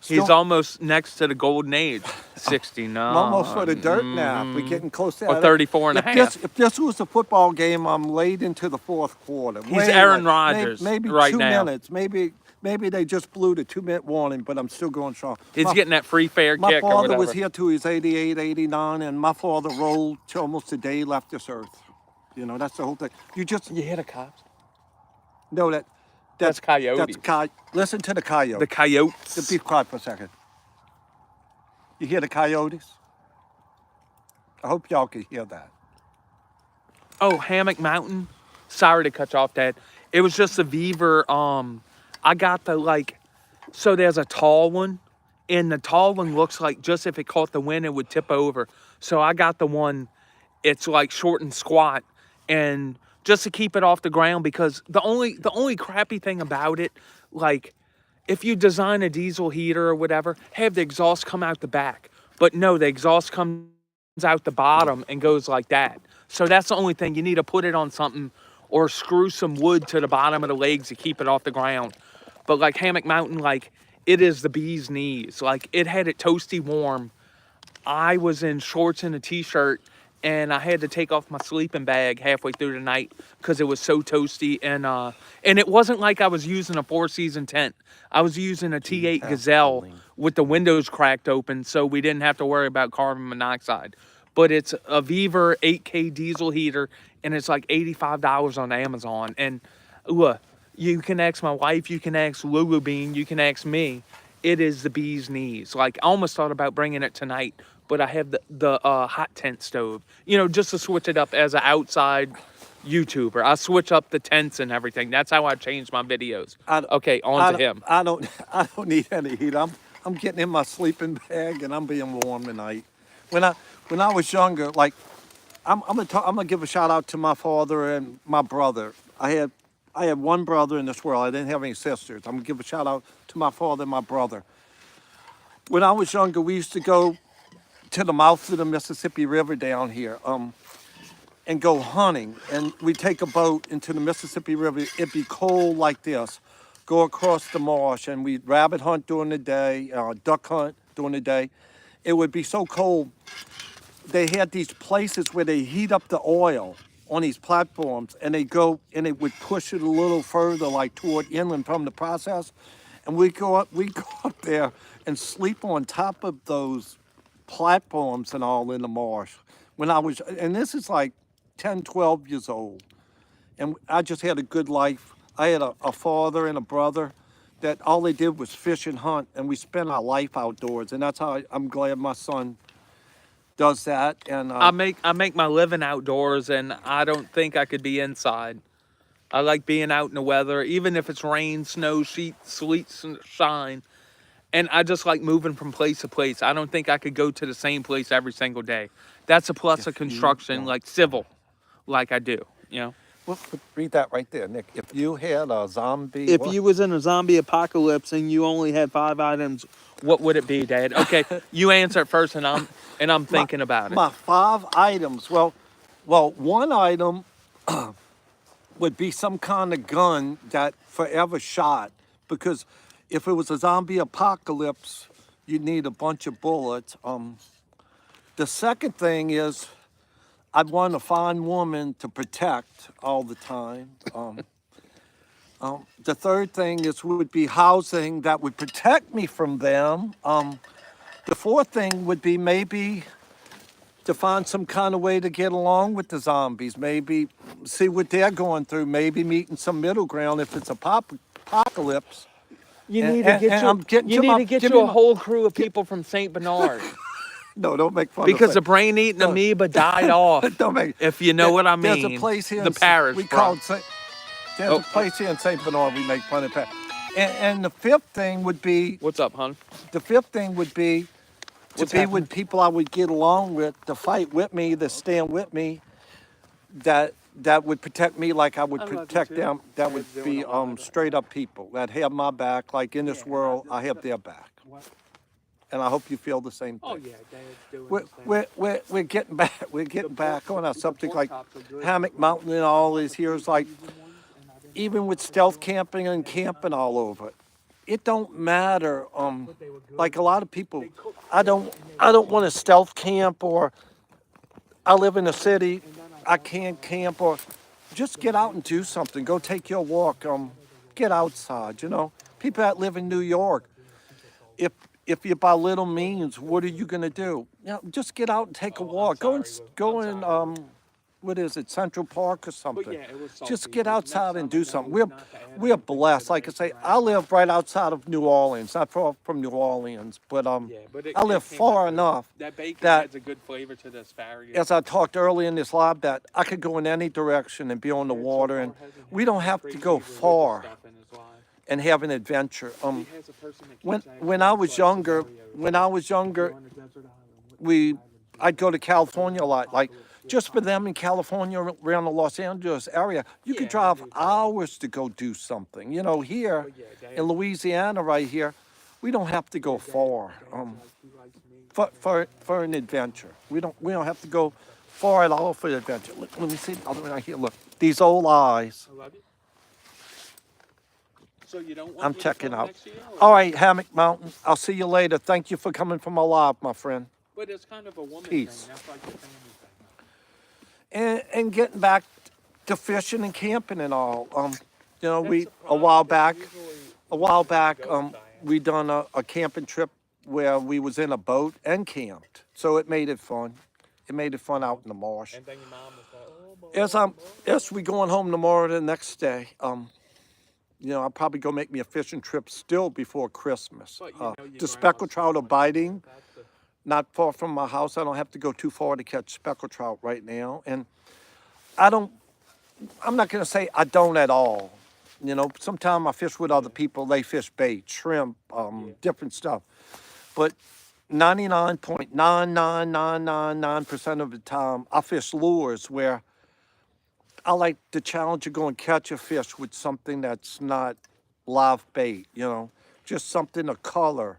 He's almost next to the golden age. 69. I'm almost for the dirt nap. We're getting close to that. Or 34 and a half. If this was a football game, I'm late into the fourth quarter. He's Aaron Rodgers Maybe right 2 now. minutes. Maybe they just blew the 2-minute warning, but I'm still going strong. He's getting that free fair My kick or father whatever. was here till he was 88, 89, and my father rolled till almost the day he left this earth. You know, that's the whole thing. You hear the cops? know That's coyotes. Listen to the coyote. The coyotes. Be quiet for a second. You hear the coyotes? I hope y'all can hear that. Oh, Hammock Mountain. Sorry to cut you off, Dad. It was just a beaver. I got the like, so there's a tall one, and the tall one looks like just if it caught the wind, it would tip over. So I got the one, it's like short and squat, and just to keep it off the ground, because the only crappy thing about it, like if you design a diesel heater or whatever, have the exhaust come out the back. But no, the exhaust comes out the bottom and goes like that. So that's the only thing. You need to put it on something or screw some wood to the bottom of the legs to keep it off the ground. But like Hammock Mountain, like it is the bee's knees. Like it had it toasty warm. I was in shorts and a t-shirt, and I had to take off my sleeping bag halfway through the night because it was so toasty. And it wasn't like I was using a four-season tent. I was using a T8 Gazelle with the windows cracked open, so we didn't have to worry about carbon monoxide. But it's a Beaver 8K diesel heater, and it's like $85 on Amazon. And look, you can ask my wife, you can ask Lulu Bean, you can ask me. It is the bee's knees. Like I almost thought about bringing it tonight, but I have the hot tent stove, just to switch it up as an outside YouTuber. I switch up the tents and everything. That's how I change my videos. Okay, on to him. I don't I don't need any heat. I'm getting in my sleeping bag and I'm being warm tonight. When I was younger, like I'm gonna give a shout out to my father and my brother. I had one brother in this world. I didn't have any sisters. I'm gonna give a shout out to my father and my brother. When I was younger, we used to go to the mouth of the Mississippi River down here, and go hunting. And we'd take a boat into the Mississippi River. It'd be cold like this. Go across the marsh, and we'd rabbit hunt during the day, duck hunt during the day. It would be so cold. They had these places where they heat up the oil on these platforms, and they go and they would push it a little further, like toward inland from the process. And we go up there and sleep on top of those platforms and all in the marsh. And this is like 10, 12 years old. And I just had a good life. I had a father and a brother that all they did was fish and hunt, and we spent our life outdoors. And that's how I'm glad my son does that. And I make my living outdoors, and I don't think I could be inside. I like being out in the weather, even if it's rain, snow, sleet, shine. And I just like moving from place to place. I don't think I could go to the same place every single day. That's a plus of construction, like civil, like I do, Well, read that right there, Nick. If you had a zombie... If you was in a zombie apocalypse and you only had 5 items, what would it be, Dad? Okay, you answer it first, and I'm thinking about it. My 5 items. Well, one item would be some kind of gun that forever shot, because if it was a zombie apocalypse, you'd need a bunch of bullets. The second thing is I'd want a fine woman to protect all the time. The third thing would be housing that would protect me from them. The fourth thing would be maybe to find some kind of way to get along with the zombies, maybe see what they're going through, maybe meeting some middle ground if it's apocalypse. You need to get you a whole crew of people from St. Bernard. No, don't make fun because of the brain-eating amoeba died off. Don't make. If you know what I mean. There's a place here. The parish. There's a place here in St. Bernard we make fun of parish. And the fifth thing would be. What's up, hon? The fifth thing would be to be with people I would get along with, to fight with me, to stand with me, that would protect me like I would protect them. That would be straight up people that have my back. Like in this world, I have their back. And I hope you feel the same thing. Oh yeah, Dad's doing we're getting back. We're getting back on our subject, like Hammock Mountain and all these here. Like even with stealth camping and camping all over, it don't matter. Like a lot of people, I don't want to stealth camp, or I live in a city, I can't camp, or just get out and do something. Go take your walk. Get outside. People that live in New York, if you're by little means, what are you gonna do? Just get out and take a walk. Go in what is it, Central Park or something? Just get outside and do something. We're blessed. Like I say, I live right outside of New Orleans, not far from New Orleans, but I live far enough that bacon adds a good flavor to the asparagus. As I talked earlier in this live, that I could go in any direction and be on the water, and we don't have to go far and have an adventure. He has a person that When keeps when asking I him was younger, scenarios. when I was younger, You're on a desert island. What we island do I'd go to California a lot. Like apocalypse? just for them in California around the Los Angeles area, you could Yeah, I drive do too. hours to go do something. You know, here But yeah, in Dad, Louisiana, right here, we don't have to go Dad, far Dad's like he likes me. for an adventure. We don't have to go far at all for the adventure. Let me see the other one right here. Look, these old eyes. I love you. So you don't want I'm me to checking come out. next year? All right, Hammock Mountain. I'll see you later. Thank you for coming from my live, my friend. But it's kind of a woman Peace. thing. That's like the family thing. And getting back to fishing and camping and all. You know, That's we the a problem, while 'cause back, usually a while we back, go to Diane. we done a camping trip where we was in a boat and camped. So it made it fun. It made it fun out in the marsh. And then your mom was like, oh, boy, As we going home tomorrow the next day, you know, I'll probably go make me a fishing trip still before Christmas. But you know, your The grandma's speckled still trout are going, biting, that's the, not far from my house. I don't have to go too far to catch speckled trout right now. And I don't, I'm not gonna say I don't at all. You know, sometimes I fish with other people, they fish bait, shrimp, different stuff. But 99.99999% of the time, I fish lures where I like the challenge of going catch a fish with something that's not live bait, you know, just something, a color,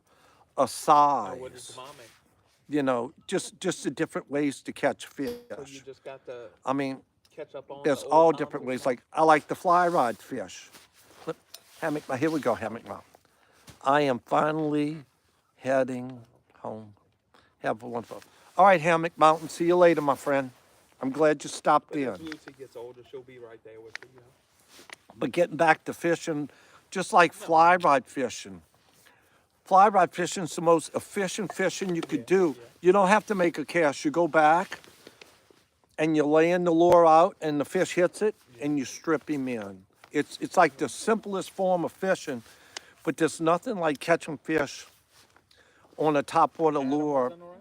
a oh, size, what does the mom make? you know, just the different ways to catch So you fish. just got to I mean, catch up on there's the all old different combos ways. now. Like I like the fly rod fish. Look, hammock, here we go, hammock mount. I am finally heading home. Have a wonderful. All right, Hammock Mountain. See you later, my friend. I'm glad you stopped But as in. Lucy gets older, she'll be right there with you, you know. But getting back to fishing, just like fly rod fishing. Fly rod fishing is the most efficient fishing you could do. yeah. You don't have to make a cast. You go back and you're laying the lure out and the fish hits it and you strip him in. It's like the simplest form of fishing, but there's nothing like catching fish on a topwater Adam, lure done all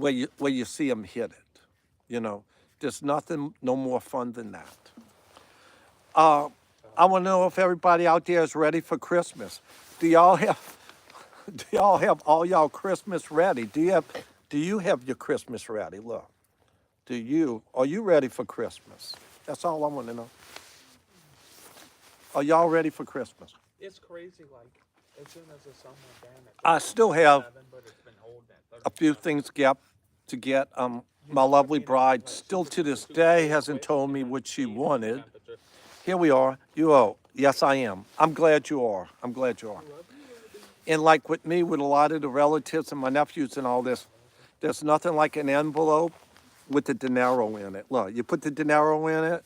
right? where you see them hit it. You know, there's nothing no more fun than that. I want to know if everybody out there is ready for Christmas. Do y'all have do y'all have all y'all Christmas ready? Do you have your Christmas ready? Look, are you ready for Christmas? That's all I want to know. Are y'all ready for Christmas? It's crazy, like, as soon as the sun went down at I still have 37, but it's been holding at a few 37. things to get. You My know, lovely you know, bride like, still super, to this super day cold hasn't quick, told you me know, what she change the wanted. temperature. Here we are. Yes, I am. I'm glad you are. I'm glad you are. I love you, baby. And like with me, with a lot of the relatives and my nephews and all this, there's nothing like an envelope with the dinero in it. Look, you put the dinero in it,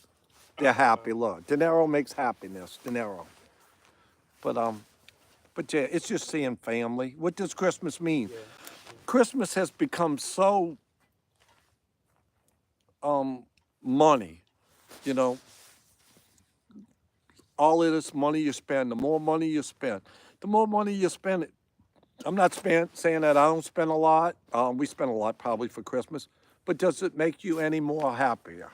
they're happy. Look, dinero makes happiness. Dinero. But yeah, it's just seeing family. What does Christmas mean? Yeah. Christmas has become so money. You know, all of this money you spend, the more money you spend, the more money you spend. I'm not saying that I don't spend a lot. We spend a lot probably for Christmas, but does it make you any more happier?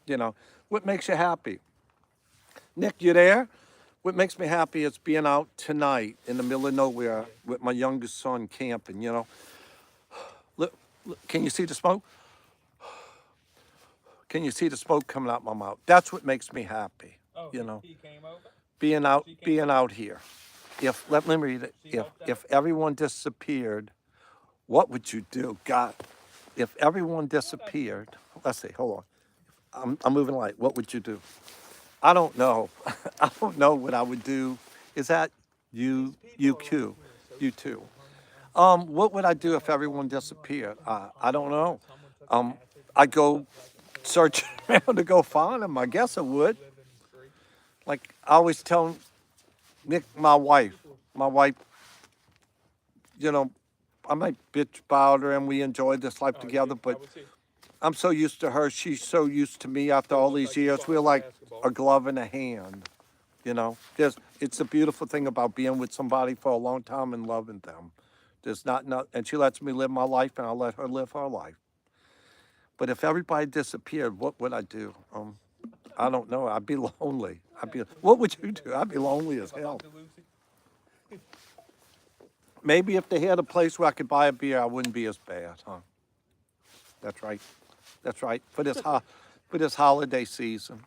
You know, what makes you happy? Nick, you there? What makes me happy is being out tonight in the middle of nowhere with my youngest son camping. You know, look, can you see the smoke? Can you see the smoke coming out my mouth? That's what makes me happy. Oh, You know, he came over? being out here. Let me read it. If everyone disappeared, what would you do? God, if everyone disappeared, let's see, hold on. I'm moving light. What would you do? I don't know. I don't know what I would do. Is that you, you too? What would I do if everyone disappeared? I don't know. I'd go search around to go find them. I guess I would. Like I always tell Nick, my wife, you know, I might bitch about her and we enjoy this life together, but I'm so used to her. She's so used to me after all these years. We're like a glove in a hand, you know. It's a beautiful thing about being with somebody for a long time and loving them. There's not, and she lets me live my life and I let her live her life. But if everybody disappeared, what would I do? I don't know. I'd be lonely. What would you do? I'd be lonely as hell. Maybe if they had a place where I could buy a beer, I wouldn't be as bad, huh? That's right. That's right. For this holiday season.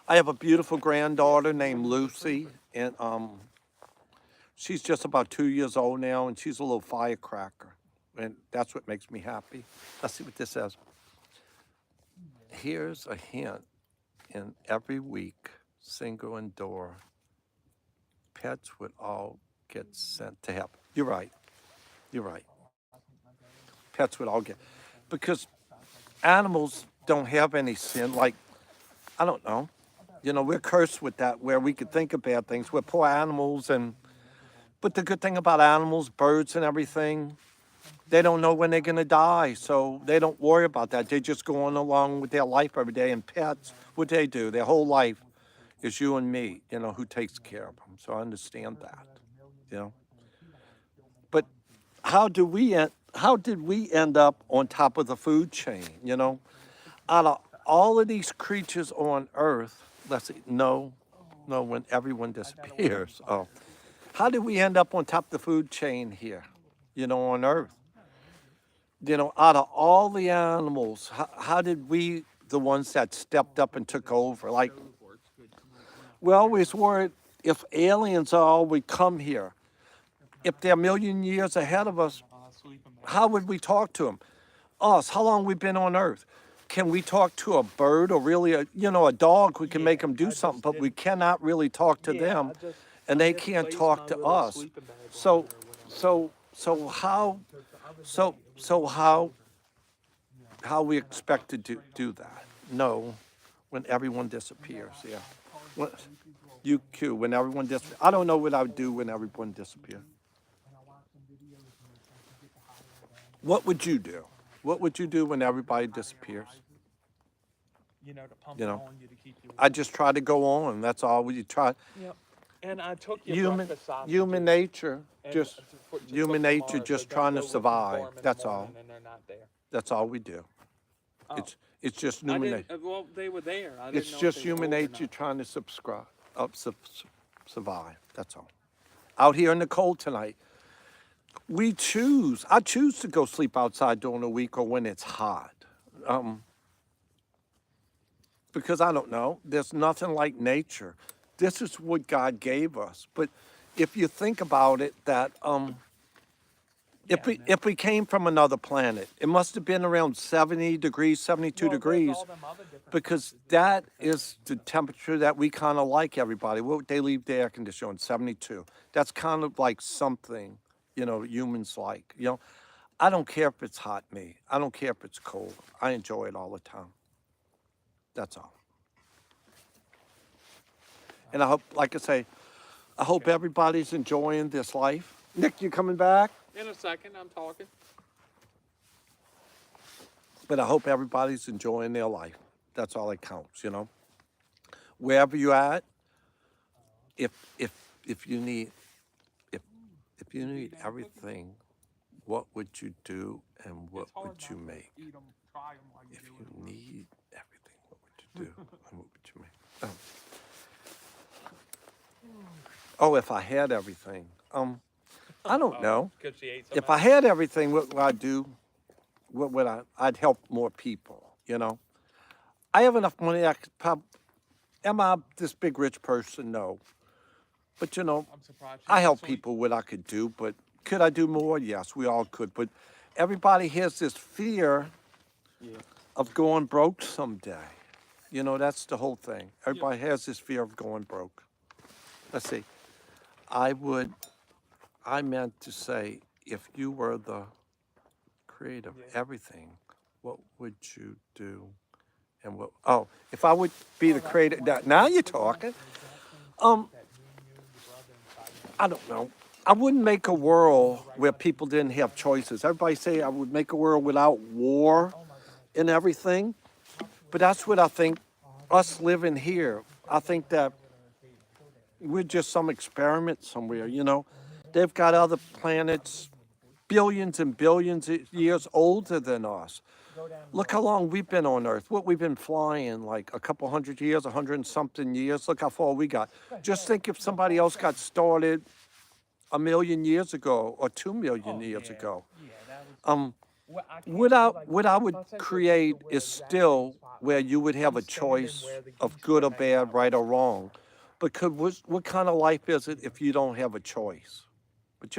I have a beautiful granddaughter named Lucy, and she's just about 2 years old now, and she's a little firecracker, and that's what makes me happy. Let's see what this says. Here's a hint: in every week, single and door, pets would all get sent to heaven. You're right. You're right. Pets would all get, because animals don't have any sin. Like, I don't know. You know, we're cursed with that, where we could think of bad things. We're poor animals, but the good thing about animals, birds and everything, they don't know when they're gonna die, so they don't worry about that. They're just going along with their life every day. And pets, what they do, their whole life is you and me, who takes care of them. So I understand that, you know. But how did we end up on top of the food chain, Out of all of these creatures on Earth, let's see, no, when everyone disappears. Oh, how did we end up on top of the food chain here, on Earth? Out of all the animals, how did we, the ones that stepped up and took over? Like, we always worried if aliens all would come here. If they're a million years ahead of us, how would we talk to them? Us, how long we been on Earth? Can we talk to a bird, or really a dog? We can make them do something, but we cannot really talk to them, and they can't talk to us. So, how we expect to do that? No, when everyone disappears. Yeah. When everyone disappears. I don't know what I would do when everyone disappears. What would you do? What would you do when everybody disappears? I just try to go on. That's all we try. Yep. And I took your Human, breakfast sausages human nature, and just to human cook nature, tomorrow. just They trying got to over from survive. farm in the That's all. morning and they're not there. That's all we do. Oh. It's just I human didn't. nature. Well, they were there. I didn't It's know if just they were human old or nature not. trying to survive. That's all. Out here in the cold tonight, I choose to go sleep outside during the week or when it's hot. Because I don't know, there's nothing like nature. This is what God gave us. But if you think about it, that if we came from another planet, it must have been around 70 degrees, 72 Well, there's degrees, all them other different because places that that is the temperature that we kind of like, everybody. What they leave the air conditioner on, 72. That's kind of like something, humans like. I don't care if it's hot, me. I don't care if it's cold. I enjoy it all the time. That's all. And I hope, like I say, I hope everybody's enjoying this life. Nick, you coming back? In a second, I'm talking. But I hope everybody's enjoying their life. That's all that counts, Wherever you're at, if you need everything, what would you do and what would you make? If you need everything, what would you do and what would you make? Oh, if I had everything. I don't know. Because she ate so If I had everything, what would I do? What would I'd help more people, I have enough money. Am I this big rich person? No. But I'm surprised. I help people what I could do, but could I do more? Yes, we all could. But everybody has this fear of going broke someday. That's the whole thing. Everybody has this fear of going broke. Let's see. I meant to say, if you were the creator of everything, what would you do? And if I would be the creator, now you're talking. I don't know. I wouldn't make a world where people didn't have choices. Everybody say I would make a world without war and everything. But that's what I think, us living here, I think that we're just some experiment somewhere, They've got other planets billions and billions of years older than us. Look how long we've been on Earth. What we've been flying, like a couple hundred years, 100 and something years. Look how far we got. Just think if somebody else got started 1,000,000 years ago or 2,000,000 years ago. Um, what I would create is still where you would have a choice of good or bad, right or wrong. Because what kind of life is it if you don't have a choice? But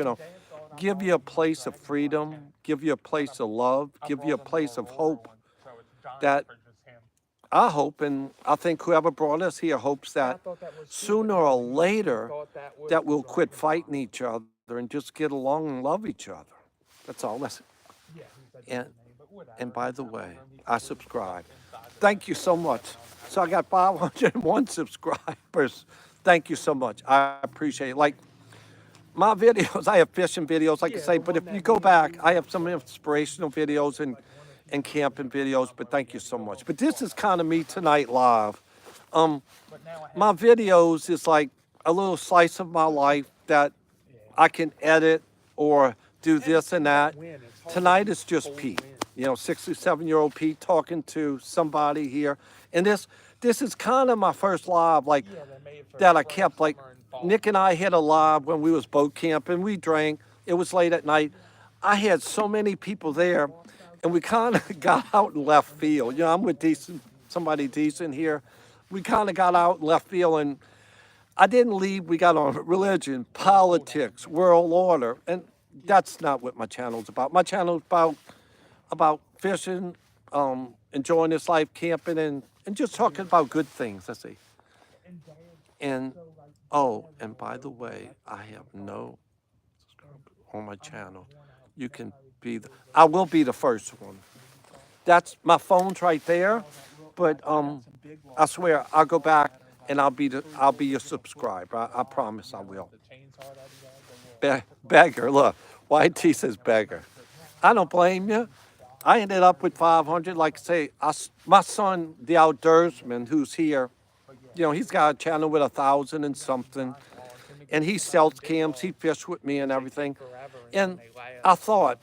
give you a place of freedom, give you a place of love, give you a place of hope that I hope, and I think whoever brought us here hopes that sooner or later that we'll quit fighting each other and just get along and love each other. That's all. And, and by the way, I subscribe. Thank you so much. So I got 501 subscribers. Thank you so much. I appreciate it. Like my videos, I have fishing videos, like I say, but if you go back, I have some inspirational videos and camping videos, but thank you so much. But this is kind of me tonight live. My videos is like a little slice of my life that I can edit or do this and that. Tonight is just Pete, 67-year-old Pete talking to somebody here. And this is kind of my first live, like, that I kept. Like, Nick and I had a live when we was boat camping. We drank. It was late at night. I had so many people there, and we kind of got out in left field. I'm with somebody decent here. We kind of got out in left field, and I didn't leave. We got on religion, politics, world order, and that's not what my channel's about. My channel's about fishing, enjoying this life, camping, and just talking about good things. Let's see. And and by the way, I have no on my channel. You can I will be the first one. That's my phone's right there, but I swear I'll go back and I'll be your subscriber. I promise I will. Beggar, look, YT says beggar. I don't blame you. I ended up with 500. Like I say, my son, the outdoorsman, who's here, he's got a channel with 1,000 and something, and he sells cams. He fished with me and everything. And I thought,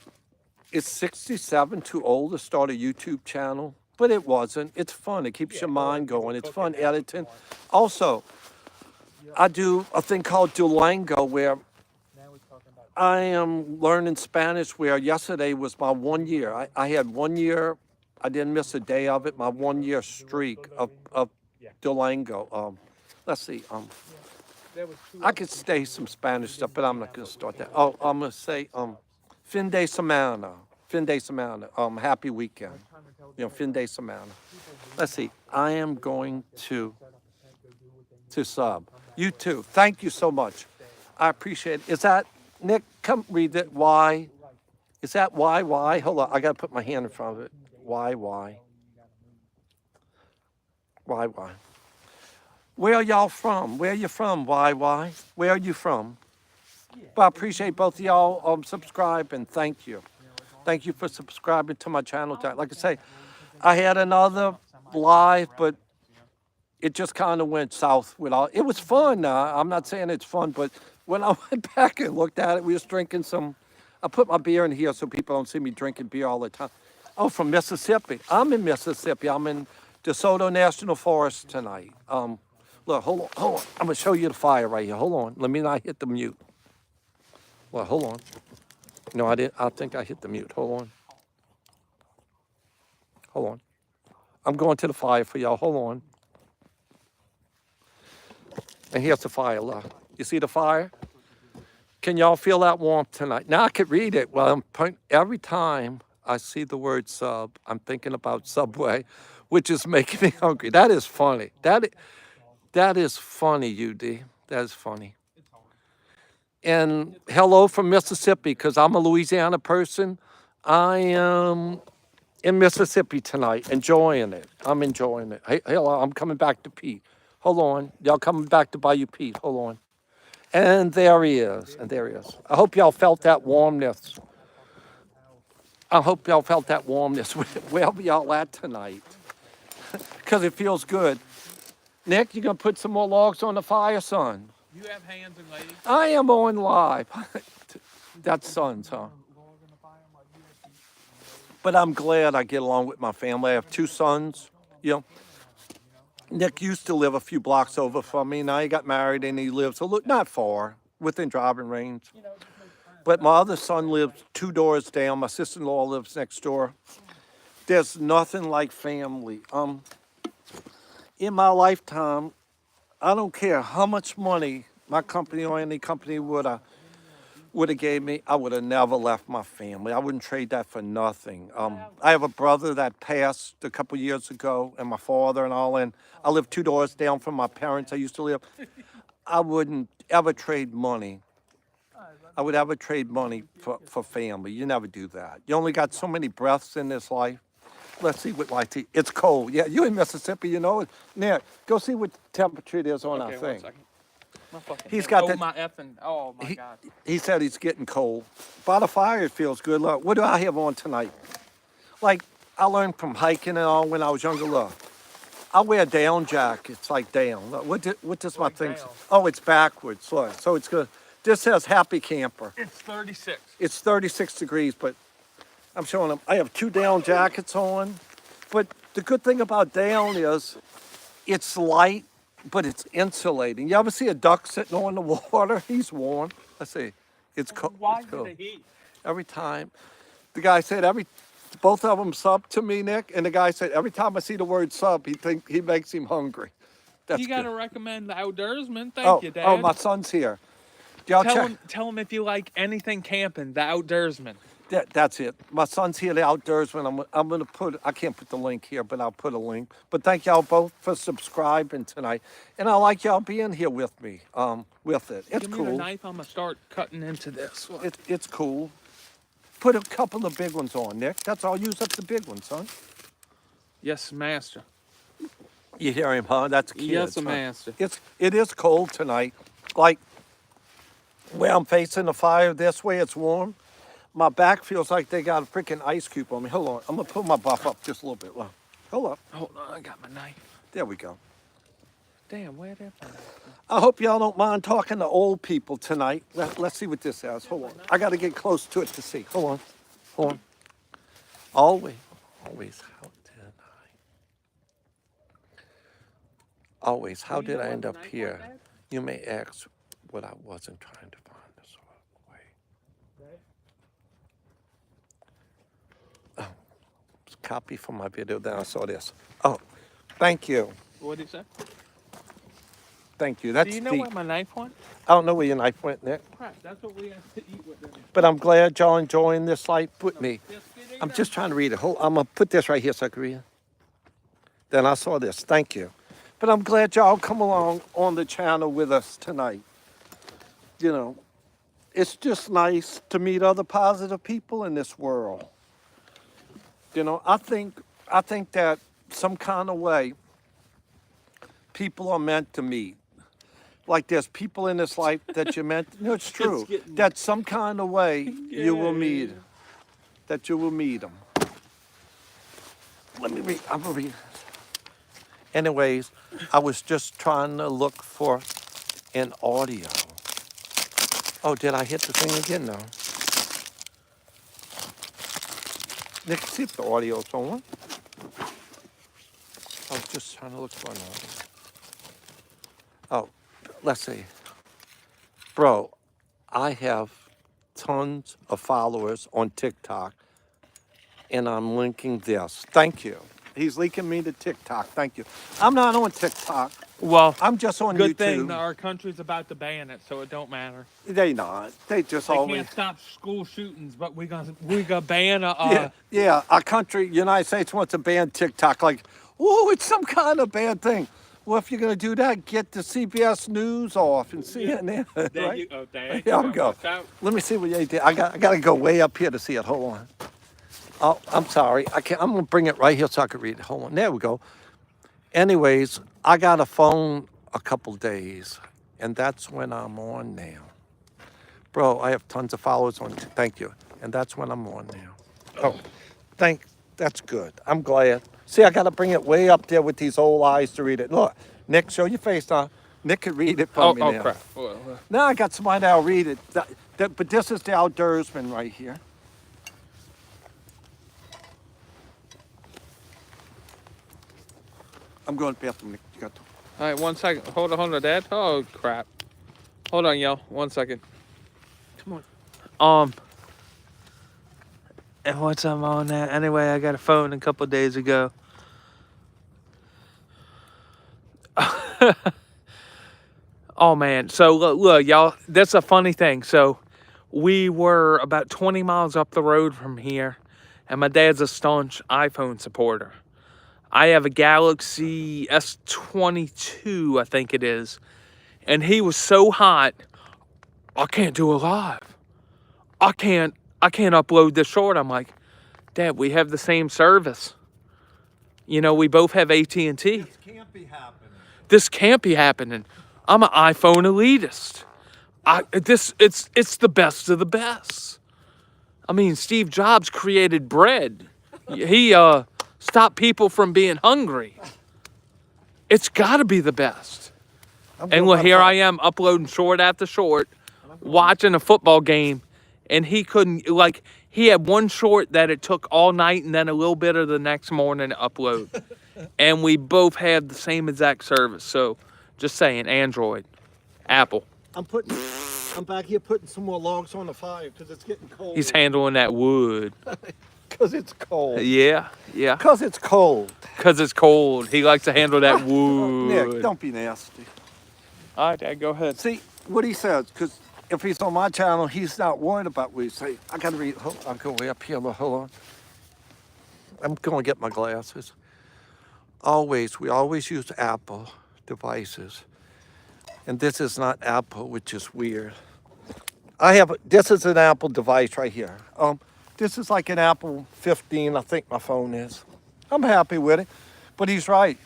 is 67 too old to start a YouTube channel? But it wasn't. It's fun. It keeps your mind going. It's fun editing. Also, I do a thing called Duolingo where I am learning Spanish, where yesterday was my 1 year. I had 1 year. I didn't miss a day of it. My 1 year streak of Duolingo. Let's see. I could say some Spanish stuff, but I'm not going to start that. Oh, I'm going to say fin de semana. Fin de semana. Happy weekend. Fin de semana. Let's see. I am going to sub. You too. Thank you so much. I appreciate it. Is that, Nick, come read it. Why? Is that why? Hold on. I got to put my hand in front of it. Why? Why? Where are y'all from? Where are you from? Why? Where are you from? But I appreciate both of y'all subscribe, and thank you. Thank you for subscribing to my channel. Like I say, I had another live, but it just kind of went south with all. It was fun. I'm not saying it's fun, but when I went back and looked at it, we was drinking some. I put my beer in here so people don't see me drinking beer all the time. Oh, from Mississippi. I'm in Mississippi. I'm in DeSoto National Forest tonight. Look, hold on. I'm gonna show you the fire right here. Hold on. Let me not hit the mute. Well, hold on. No, I didn't. I think I hit the mute. Hold on. I'm going to the fire for y'all. Hold on. And here's the fire. Look. You see the fire? Can y'all feel that warmth tonight? Now I could read it. Well, every time I see the word sub, I'm thinking about Subway, which is making me hungry. That is funny. That is funny, UD. That is funny. And hello from Mississippi, because I'm a Louisiana person. I am in Mississippi tonight, enjoying it. I'm enjoying it. Hey, hello, I'm coming back to Pete. Hold on. Y'all coming back to Bayou Pete. Hold on. And there he is. I hope y'all felt that warmness. Wherever y'all at tonight. Because it feels good. Nick, you going to put some more logs on the fire, son? You have hands and ladies. I am on live. That's sons, huh? But I'm glad I get along with my family. I have two sons. You know, Nick used to live a few blocks over from me. Now he got married and he lives not far, within driving range. But my other son lives two doors down. My sister-in-law lives next door. There's nothing like family. In my lifetime, I don't care how much money my company or any company would have gave me, I would have never left my family. I wouldn't trade that for nothing. I have a brother that passed a couple years ago, and my father and all, and I live two doors down from my parents. I used to live. I wouldn't ever trade money. I would ever trade money for family. You never do that. You only got so many breaths in this life. Let's see what light. It's cold. Yeah, you in Mississippi, you know it. Nick, go see what temperature it is on our Okay, thing. 1 second. My fucking He's head. got oh, that- my effing. Oh my He, god. he said he's getting cold. By the fire, it feels good. Look, what do I have on tonight? Like, I learned from hiking and all when I was younger. Look, I wear down jackets, like down. Look, what does my Like thing down. say? Oh, it's backwards. Look, so it's good. This says happy camper. It's 36. It's 36 degrees, but I'm showing them. I have two down jackets on. But the good thing about down is it's light, but it's insulating. You ever see a duck sitting on the water? He's warm. Let's see. It's cold. Why It's is cold. it a heat? Every time. The guy said both of them sub to me, Nick, and the guy said every time I see the word sub, he makes him hungry. That's You gotta good. recommend the outdoorsman. Thank Oh, you, Dad. oh, my son's here. Y'all check. Tell him if you like anything camping, the outdoorsman. That's it. My son's here, the outdoorsman. I'm gonna put. I can't put the link here, but I'll put a link. But thank y'all both for subscribing tonight, and I like y'all being here with me. With it. It's Give me the cool. knife. I'm gonna start cutting into this. It's cool. Put a couple of big ones on, Nick. That's all. Use up the big ones, son. Yes, master. You hear him, huh? That's kids. Yes, huh? master. It is cold tonight. Like where I'm facing the fire this way, it's warm. My back feels like they got a freaking ice cube on me. Hold on. I'm gonna put my buff up just a little bit. Hold up. Hold on, I got my knife. There we go. Damn, where did I? I hope y'all don't mind talking to old people tonight. Let's see what this says. Hold on. I got to get close to it to see. Hold on. Hold on. Always, how did Always, how did I end up here? You may ask what I wasn't trying to find this way. Oh, it's a copy from my video. Then I saw this. Oh, thank you. What did he say? Thank you. That's Do you know deep. where my knife went? I don't know where your knife went, Nick. Crap, that's what we have to eat with it. But I'm glad y'all enjoying this life with me. I'm just trying to read it. I'm going to put this right here so I can read it. Then I saw this. Thank you. But I'm glad y'all come along on the channel with us tonight. You know, it's just nice to meet other positive people in this world. You know, I think that some kind of way people are meant to meet. Like there's people in this life that you're meant to, it's true. That some kind of way you will meet. That you will meet them. Let me read. I'm going to read. Anyways, I was just trying to look for an audio. Oh, did I hit the thing again? No. Nick, see if the audio's on. I was just trying to look for an audio. Oh, let's see. Bro, I have tons of followers on TikTok, and I'm linking this. Thank you. He's linking me to TikTok. Thank you. I'm not on TikTok. Well, I'm just on good YouTube. thing that our country's about to ban it, so it don't matter. They not. They just They always. can't stop school shootings, but we gonna ban a. Yeah. Our country, United States, wants to ban TikTok. Like, whoa, it's some kind of bad thing. Well, if you're gonna do that, get the CBS News off and CNN. There Right? you go. There you Here I go. Watch out. Let me see what you did. I got to go way up here to see it. Hold on. Oh, I'm sorry. I can't. I'm gonna bring it right here so I can read it. Hold on. There we go. Anyways, I got a phone a couple days, and that's when I'm on now. Bro, I have tons of followers on. Thank you. And that's when I'm on now. Oh, that's good. I'm glad. See, I got to bring it way up there with these old eyes to read it. Look, Nick, show your face now. Nick can read it for me now. Crap. Now I got somebody that'll read it. But this is the outdoorsman right here. I'm going to the bathroom, Nick. You got to. All right, 1 second. Hold on, Dad. Oh crap. Hold on, y'all. 1 second. Come on. And once I'm on that, anyway, I got a phone a couple days ago. Oh man. So look, y'all. That's a funny thing. So we were about 20 miles up the road from here, and my dad's a staunch iPhone supporter. I have a Galaxy S22, I think it is. And he was so hot, I can't do a live. I can't upload this short. I'm like, Dad, we have the same service. You know, we both have AT&T. This can't be happening. This can't be happening. I'm an iPhone elitist. It's the best of the best. I mean, Steve Jobs created bread. He stopped people from being hungry. It's got to be the best. And look, here I am uploading short after short, watching a football game, and he couldn't, like, he had one short that it took all night and then a little bit of the next morning to upload. And we both had the same exact service. So, just saying, Android, Apple. I'm back here putting some more logs on the fire because it's getting cold. He's handling that wood. Because it's cold. Yeah. Because it's cold. Because it's cold. He likes to handle that wood. Nick, don't be nasty. All right, Dad, go ahead. See what he says, because if he's on my channel, he's not worried about what he say. I gotta read. I'll go way up here. Hold on. I'm going to get my glasses. We always use Apple devices, and this is not Apple, which is weird. This is an Apple device right here. This is like an Apple 15, I think my phone is. I'm happy with it, but he's right.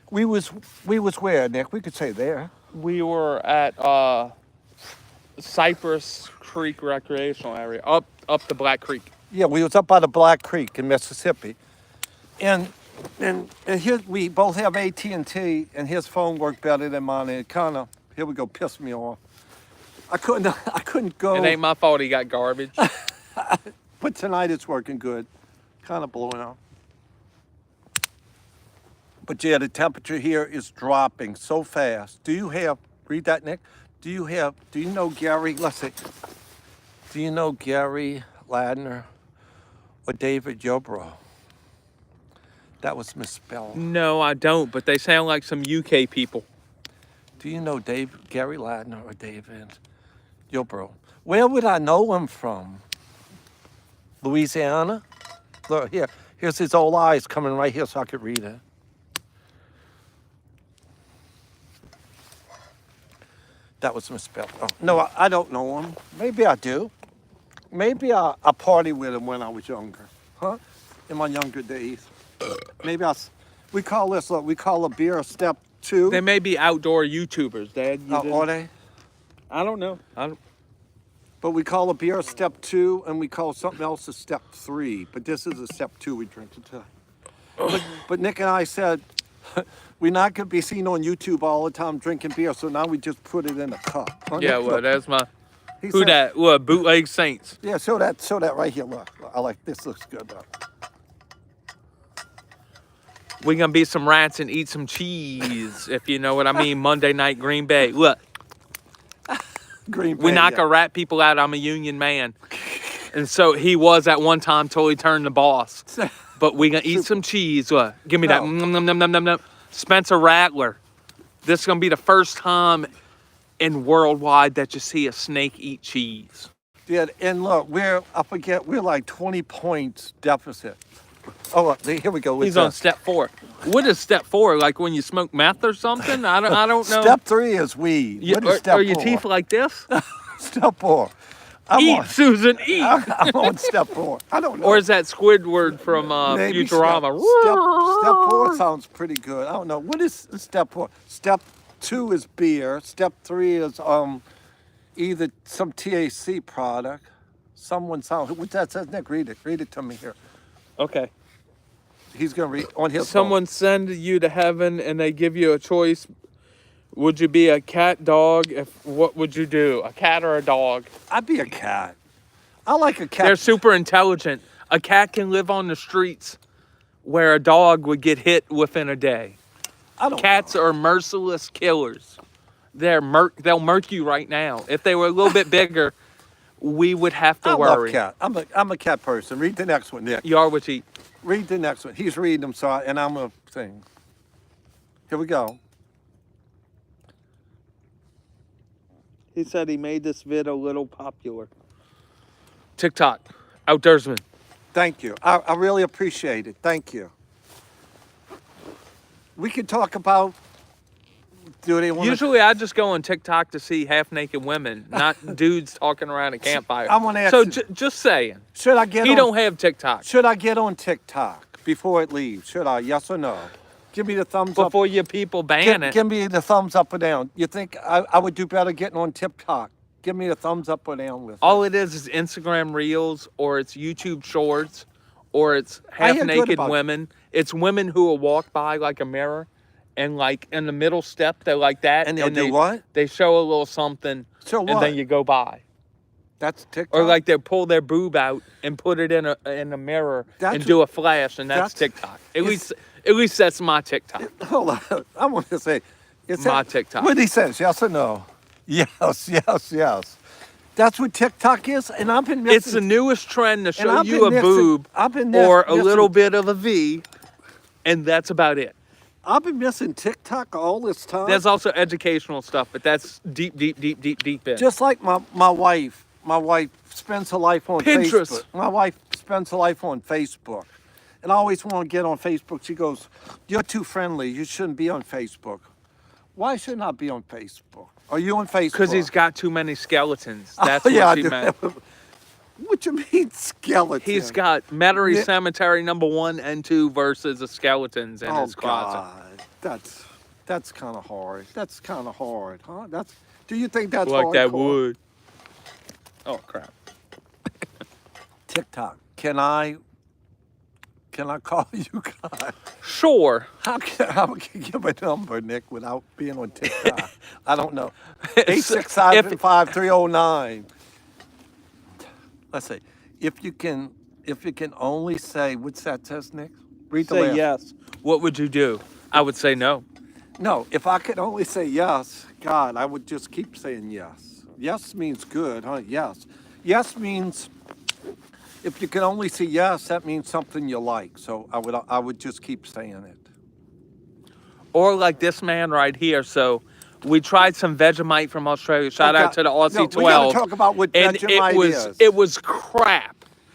We was where, Nick? We could say there. We were at Cypress Creek Recreational Area, up the Black Creek. Yeah, we was up by the Black Creek in Mississippi, and here we both have AT&T, and his phone worked better than mine. And it kind of, here we go, pissed me off. I couldn't go. It ain't my fault he got garbage. But tonight it's working good, kind of blowing out. But yeah, the temperature here is dropping so fast. Read that, Nick? Do you know Gary, let's see, do you know Gary Ladner or David Yobro? That was misspelled. No, I don't, but they sound like some UK people. Do you know Gary Ladner or David Yobro? Where would I know him from? Louisiana? Look, here's his old eyes coming right here so I could read it. That was misspelled. Oh, no, I don't know him. Maybe I do. Maybe I partied with him when I was younger. Huh? In my younger days. Maybe we call a beer step 2. They may be outdoor YouTubers, Dad. Are they? I don't know. But we call a beer step 2, and we call something else a step 3. But this is a step 2 we drink today. But Nick and I said, we're not going to be seen on YouTube all the time drinking beer, so now we just put it in a cup. Huh, Yeah, Nick? well, that's my... He Who said, that? What, Bootleg Saints? Yeah, show that right here. Look, I like this. Looks good. We gonna be some rats and eat some cheese, if you know what I mean. Monday night Green Bay. Look, Green Bay, we knock our rat people out. I'm a union man. And so he was at one time till he turned the boss. But we gonna eat some cheese. Look, give me that. Nom, nom, nom, nom, nom, nom. Spencer Rattler. This is gonna be the first time in worldwide that you see a snake eat cheese. Yeah, and look, we're like 20 points deficit. Oh, look, here we go. He's on step 4. What is step 4? Like when you smoke meth or something? I don't know. Step 3 is weed. What is step 4? Are your teeth like this? Step 4. Susan, eat. I'm on step 4. I don't know. Or is that Squidward from Futurama? Step 4 sounds pretty good. I don't know. What is step 4? Step 2 is beer. Step 3 is either some THC product. What that says, Nick? Read it. Read it to me here. Okay. He's gonna read on his. Someone send you to heaven and they give you a choice. Would you be a cat, dog? What would you do? A cat or a dog? I'd be a cat. I like a cat. They're super intelligent. A cat can live on the streets where a dog would get hit within a day. I don't Cats know. are merciless killers. They'll murk you right now. If they were a little bit bigger, we would have to I love worry. cat. I'm a cat person. Read the next one, Nick. You are what you eat. Read the next one. He's reading them, and I'm a thing. Here we go. He said he made this vid a little popular. TikTok, outdoorsman. Thank you. I really appreciate it. Thank you. We could talk about. Do they want Usually, I just go on TikTok to see half-naked women, not dudes talking around a campfire. I wanna ask So you- just saying, Should I get? he on, don't have TikTok. Should I get on TikTok before it leaves? Should I? Yes or no? Give me the thumbs up. Before your people ban it. Give me the thumbs up or down. You think I would do better getting on TikTok? Give me a thumbs up or down with All it. it is Instagram Reels, or it's YouTube Shorts, or it's I hear good half-naked about it. women. It's women who will walk by like a mirror, and like in the middle step, they're like that. And they'll do they, what? They show a little something, So and what? then you go by. That's TikTok. Or like they pull their boob out and put it in a mirror That's- and do a flash, and that's TikTok. At least that's my TikTok. Hold on. I want to say, it's My TikTok. What he says? Yes or no? Yes, yes, yes. That's what TikTok is, and I've been missing. It's the newest trend to show I've you a been missing- boob I've been or a missing- little bit of a V, and that's about it. I've been missing TikTok all this time. There's also educational stuff, but that's deep in. Just like my wife. My wife spends her life on Pinterest. Facebook. My wife spends her life on Facebook. And I always want to get on Facebook. She goes, "You're too friendly. You shouldn't be on Facebook." Why shouldn't I be on Facebook? Are you on Facebook? Because he's got too many skeletons. That's Oh, yeah, I what she do. meant. What you mean skeleton? He's got Metairie Yeah. Cemetery #1 and 2 versus the skeletons in Oh his closet. God, that's kind of hard. That's kind of hard, huh? Do you think that's Like that hardcore? wood. Oh crap. TikTok. Can I call you guys? Sure. How can you give a number, Nick, without being on TikTok? I don't know. If- 867-5309. Let's see. If you can only say, what's that says, Nick? Read the Say last. yes. What would you do? I would say no. No, if I could only say yes, God, I would just keep saying yes. Yes means good, huh? Yes. Yes means, if you can only say yes, that means something you like. So I would just keep saying it. Or like this man right here. So we tried some Vegemite from Australia. Shout out to the Aussie No, 12. we gotta talk about what and Vegemite is. it was crap.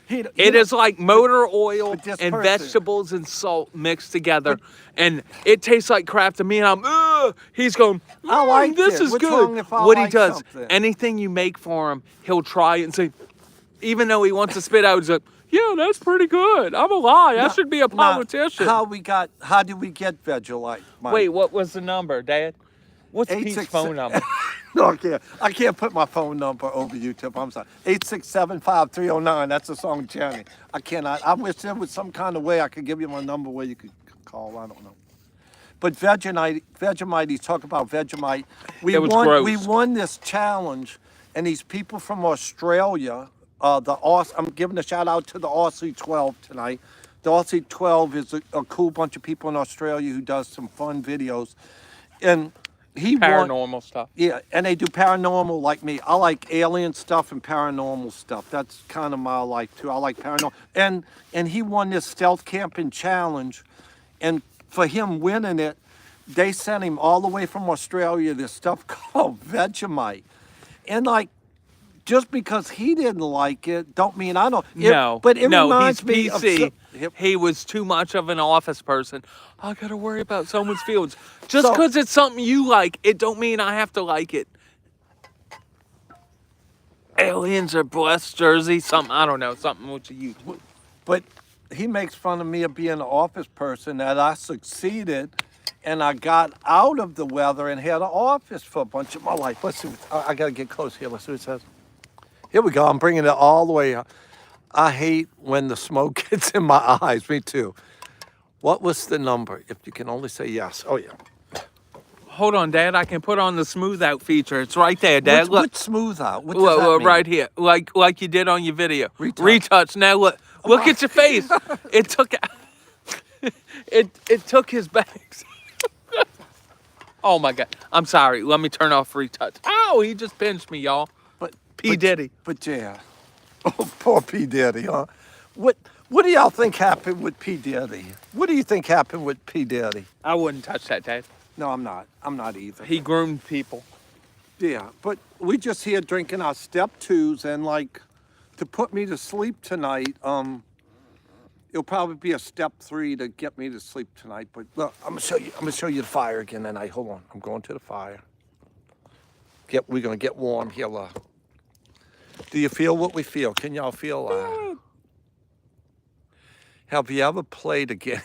It is like motor oil But this and person- vegetables and salt mixed together, and it tastes like crap to me. And I'm, ugh. He's going, I like this it. is What's good. wrong if I What he like does, something? anything you make for him, he'll try it and say, even though he wants to spit out, he's like, yeah, that's pretty good. I'm a lie. I should be a politician. How did we get Vegemite? Mike? Wait, what was the number, Dad? What's Pete's 866 phone number? No, I can't put my phone number over YouTube. I'm sorry. 867-5309. That's the song, Jenny. I cannot. I wish there was some kind of way I could give you my number where you could call. I don't know. But Vegemite, he's talking about Vegemite. It was gross. We won this challenge, and these people from Australia, I'm giving a shout out to the Aussie 12 tonight. The Aussie 12 is a cool bunch of people in Australia who does some fun videos. And he won. Paranormal stuff. Yeah, and they do paranormal like me. I like alien stuff and paranormal stuff. That's kind of my life too. I like paranormal. And he won this stealth camping challenge, and for him winning it, they sent him all the way from Australia this stuff called Vegemite. And like, just because he didn't like it, don't mean I don't. But it reminds he's me PC. of. He was too much of an office person. I gotta worry about someone's feelings. Just So- because it's something you like, it don't mean I have to like it. Aliens are blessed, Jersey, something, I don't know, something what you use. But he makes fun of me of being an office person, that I succeeded and I got out of the weather and had an office for a bunch of my life. Let's see. I got to get close here. Let's see what it says. Here we go. I'm bringing it all the way up. I hate when the smoke gets in my eyes. Me too. What was the number? If you can only say yes. Oh, yeah. Hold on, Dad, I can put on the smooth out feature. It's right there, Dad. Look. What's smooth out? What does that mean? Right here, like you did on your video. Retouch. Now look at your face. It took it took his bags. Oh my God. I'm sorry. Let me turn off free touch. Ow, he just pinched me, y'all. But P. Diddy. But yeah. Oh, poor P. Diddy, huh? What What do y'all think happened with P. Diddy? What do you think happened with P. Diddy? I wouldn't touch that, Dad. No, I'm not. I'm not either. He groomed people. Yeah, but we just here drinking our step twos, and like to put me to sleep tonight. It'll probably be a step 3 to get me to sleep tonight. But look, I'm gonna show you. I'm gonna show you the fire again tonight. Hold on. I'm going to the fire. We're gonna get warm here. Do you feel what we feel? Can y'all feel? Have you ever played a game?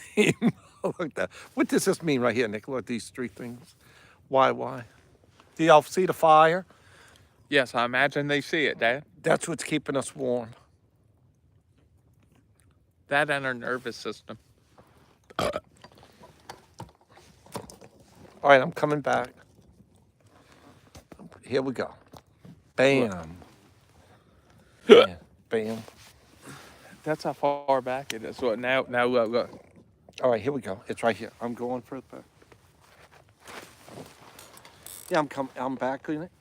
Look at that. What does this mean right here, Nick? Look at these 3 things. Why? Do y'all see the fire? Yes, I imagine they see it, Dad. That's what's keeping us warm. That and our nervous system. All right, I'm coming back. Here we go. Bam. Bam. Bam. That's how far back it is. What now? Now look. All right, here we go. It's right here. I'm going for it back. Yeah, I'm back in it.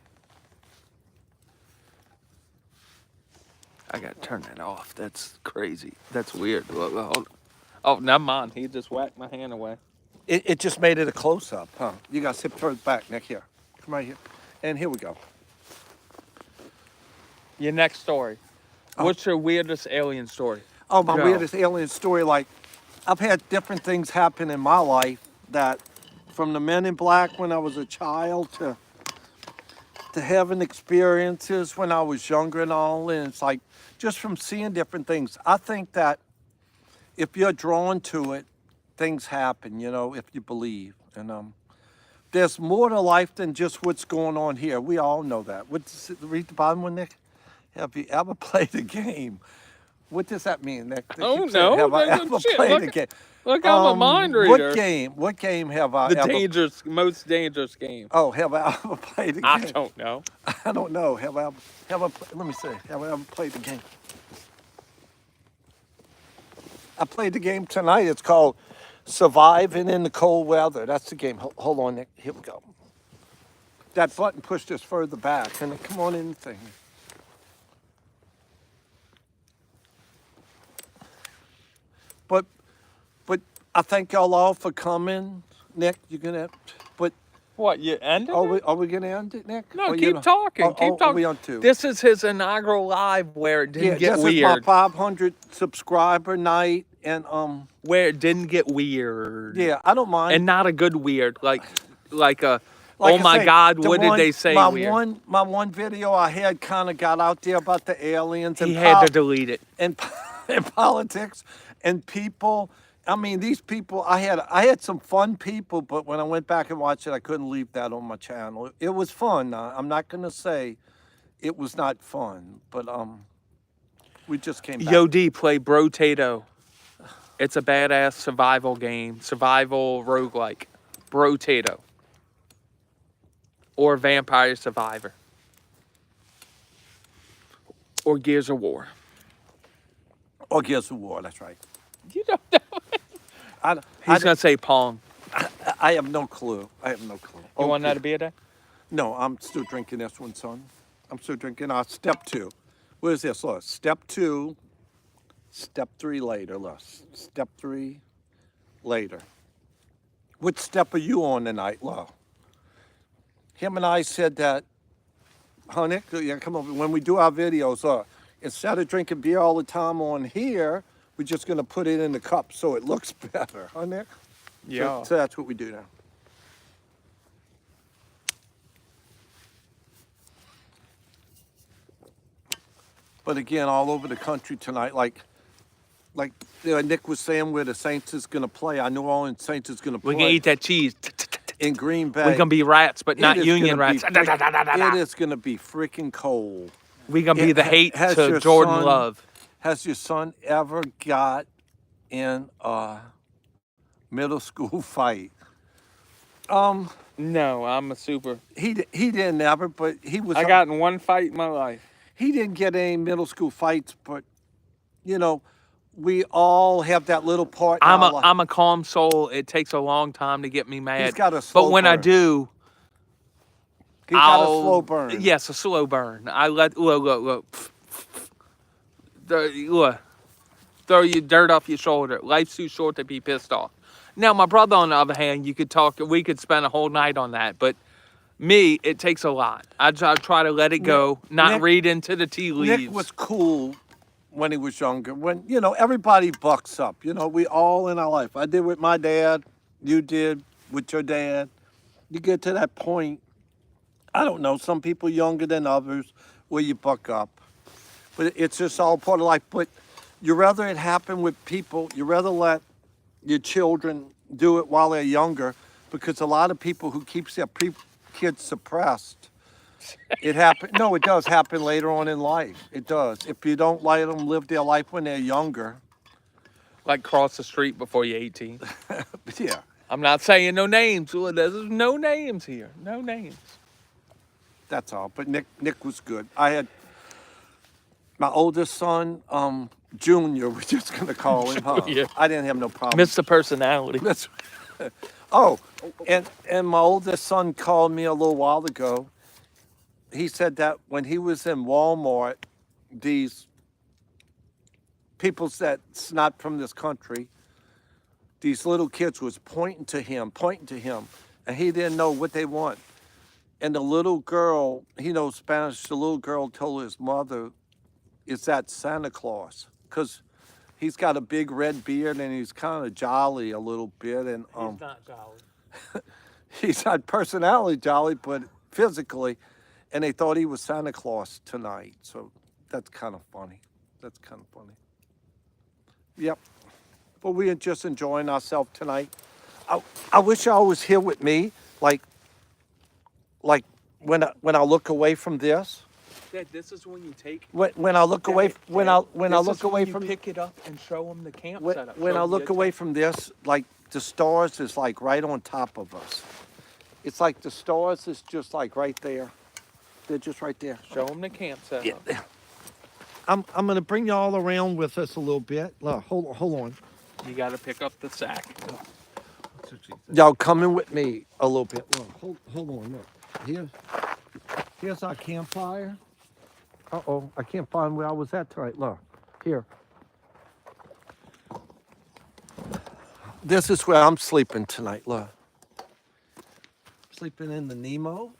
I gotta turn that off. That's crazy. That's weird. Look, hold on. Oh, never mind. He just whacked my hand away. It just made it a close-up, huh? You got to sit further back, Nick. Here. Come right here. And here we go. Your next story. What's your weirdest alien story? Oh, my Go. weirdest alien story. Like, I've had different things happen in my life that, from the Men in Black when I was a child to having experiences when I was younger and all. And it's like, just from seeing different things. I think that if you're drawn to it, things happen, if you believe. And there's more to life than just what's going on here. We all know that. Read the bottom one, Nick. Have you ever played a game? What does that mean, Nick? Oh, no. Have I ever played a game? Look, I'm a mind reader. What game have I The ever... most dangerous game. Oh, have I ever played a game? I don't know. I don't know. Let me see. Have I ever played the game? I played the game tonight. It's called Surviving in the Cold Weather. That's the game. Hold on, Nick. Here we go. That button pushed us further back. And come on in the thing. But I thank y'all all for coming. Nick, you're gonna. But What, you ended are we gonna end it, Nick? No, Or keep talking. Keep talking. We on 2? This is his inaugural live where it didn't get this weird. is my 500 subscriber night, and Where it didn't get weird. yeah, I don't mind. And not a good weird, like a Like oh I my say, God, the what did one- they say My weird? one video I had kind of got out there about the aliens and He had to delete it. and politics and people. I mean, these people. I had some fun people, but when I went back and watched it, I couldn't leave that on my channel. It was fun. I'm not gonna say it was not fun, but we just came back. Yo D, play Brotato. It's a badass survival game. Survival roguelike. Brotato. Or Vampire Survivor. Or Gears of War. Or Gears of War. That's right. You don't know. He's gonna say Pong. I have no clue. I have no clue. You want that to be a day? No, I'm still drinking this one, son. I'm still drinking step 2. What is this? Look, step 2, step 3 later. Look, step 3 later. What step are you on tonight, Look? Him and I said that, honey, yeah, come over. When we do our videos, instead of drinking beer all the time on here, we're just going to put it in the cup so it looks better, huh, Nick? Yeah. So that's what we do now. But again, all over the country tonight, like Nick was saying, where the Saints is going to play. I know all the Saints is going to play. We can eat that cheese. In Green Bay. We can be rats, but not It is union gonna rats. be It is going to be freaking cold. We can be the hate Has to your Jordan son- Love. Has your son ever got in a middle school fight? No, I'm a super. He didn't ever, but he was. I got in one fight in my life. He didn't get any middle school fights, but we all have that little part in our life. I'm a calm soul. It takes a long time to get me He's mad. got a But slow when I burn. do, He's got a I'll slow burn. yes, a slow burn. I let look. Look, throw your dirt off your shoulder. Life's too short to be pissed off. Now, my brother, on the other hand, you could talk. We could spend a whole night on that. But me, it takes a lot. I try to let it go, not Nick- read into the tea leaves. Nick was cool when he was younger. When, everybody bucks up. We all in our life. I did with my dad. You did with your dad. You get to that point, I don't know, some people younger than others, where you buck up. But it's just all part of life. But you rather it happen with people, you rather let your children do it while they're younger, because a lot of people who keeps their kids suppressed, it happen. No, it does happen later on in life. It does. If you don't let them live their life when they're younger, Like cross the street before you're 18. yeah. I'm not saying no names. There's no names here. No names. That's all. But Nick was good. I had my oldest son, Junior. We're just gonna call him. Huh? Yeah. I didn't have no problem. Mr. Personality. That's. Oh, and my oldest son called me a little while ago. He said that when he was in Walmart, these people that's not from this country, these little kids was pointing to him, and he didn't know what they want. And the little girl, he knows Spanish, the little girl told his mother, is that Santa Claus? Because he's got a big red beard and he's kind of jolly a little bit. And He's not jolly. he's not personality jolly, but physically. And they thought he was Santa Claus tonight. So that's kind of funny. Yep. But we are just enjoying ourselves tonight. I wish y'all was here with me, like when I look away from this. Dad, this is when you take. When I look away, when I look away from, pick it up and show them the camp when, setup. when Show I 'em look the- away from this, like the stars is like right on top of us. It's like the stars is just like right there. They're just right there. Show them the camp setup. Yeah. I'm gonna bring y'all around with us a little bit. Look, hold on. You got to pick up the sack. Y'all coming with me a little bit. Look, hold on. Look, here's our campfire. Uh-oh, I can't find where I was at tonight. Look, here. This is where I'm sleeping tonight. Look, sleeping in the Nemo.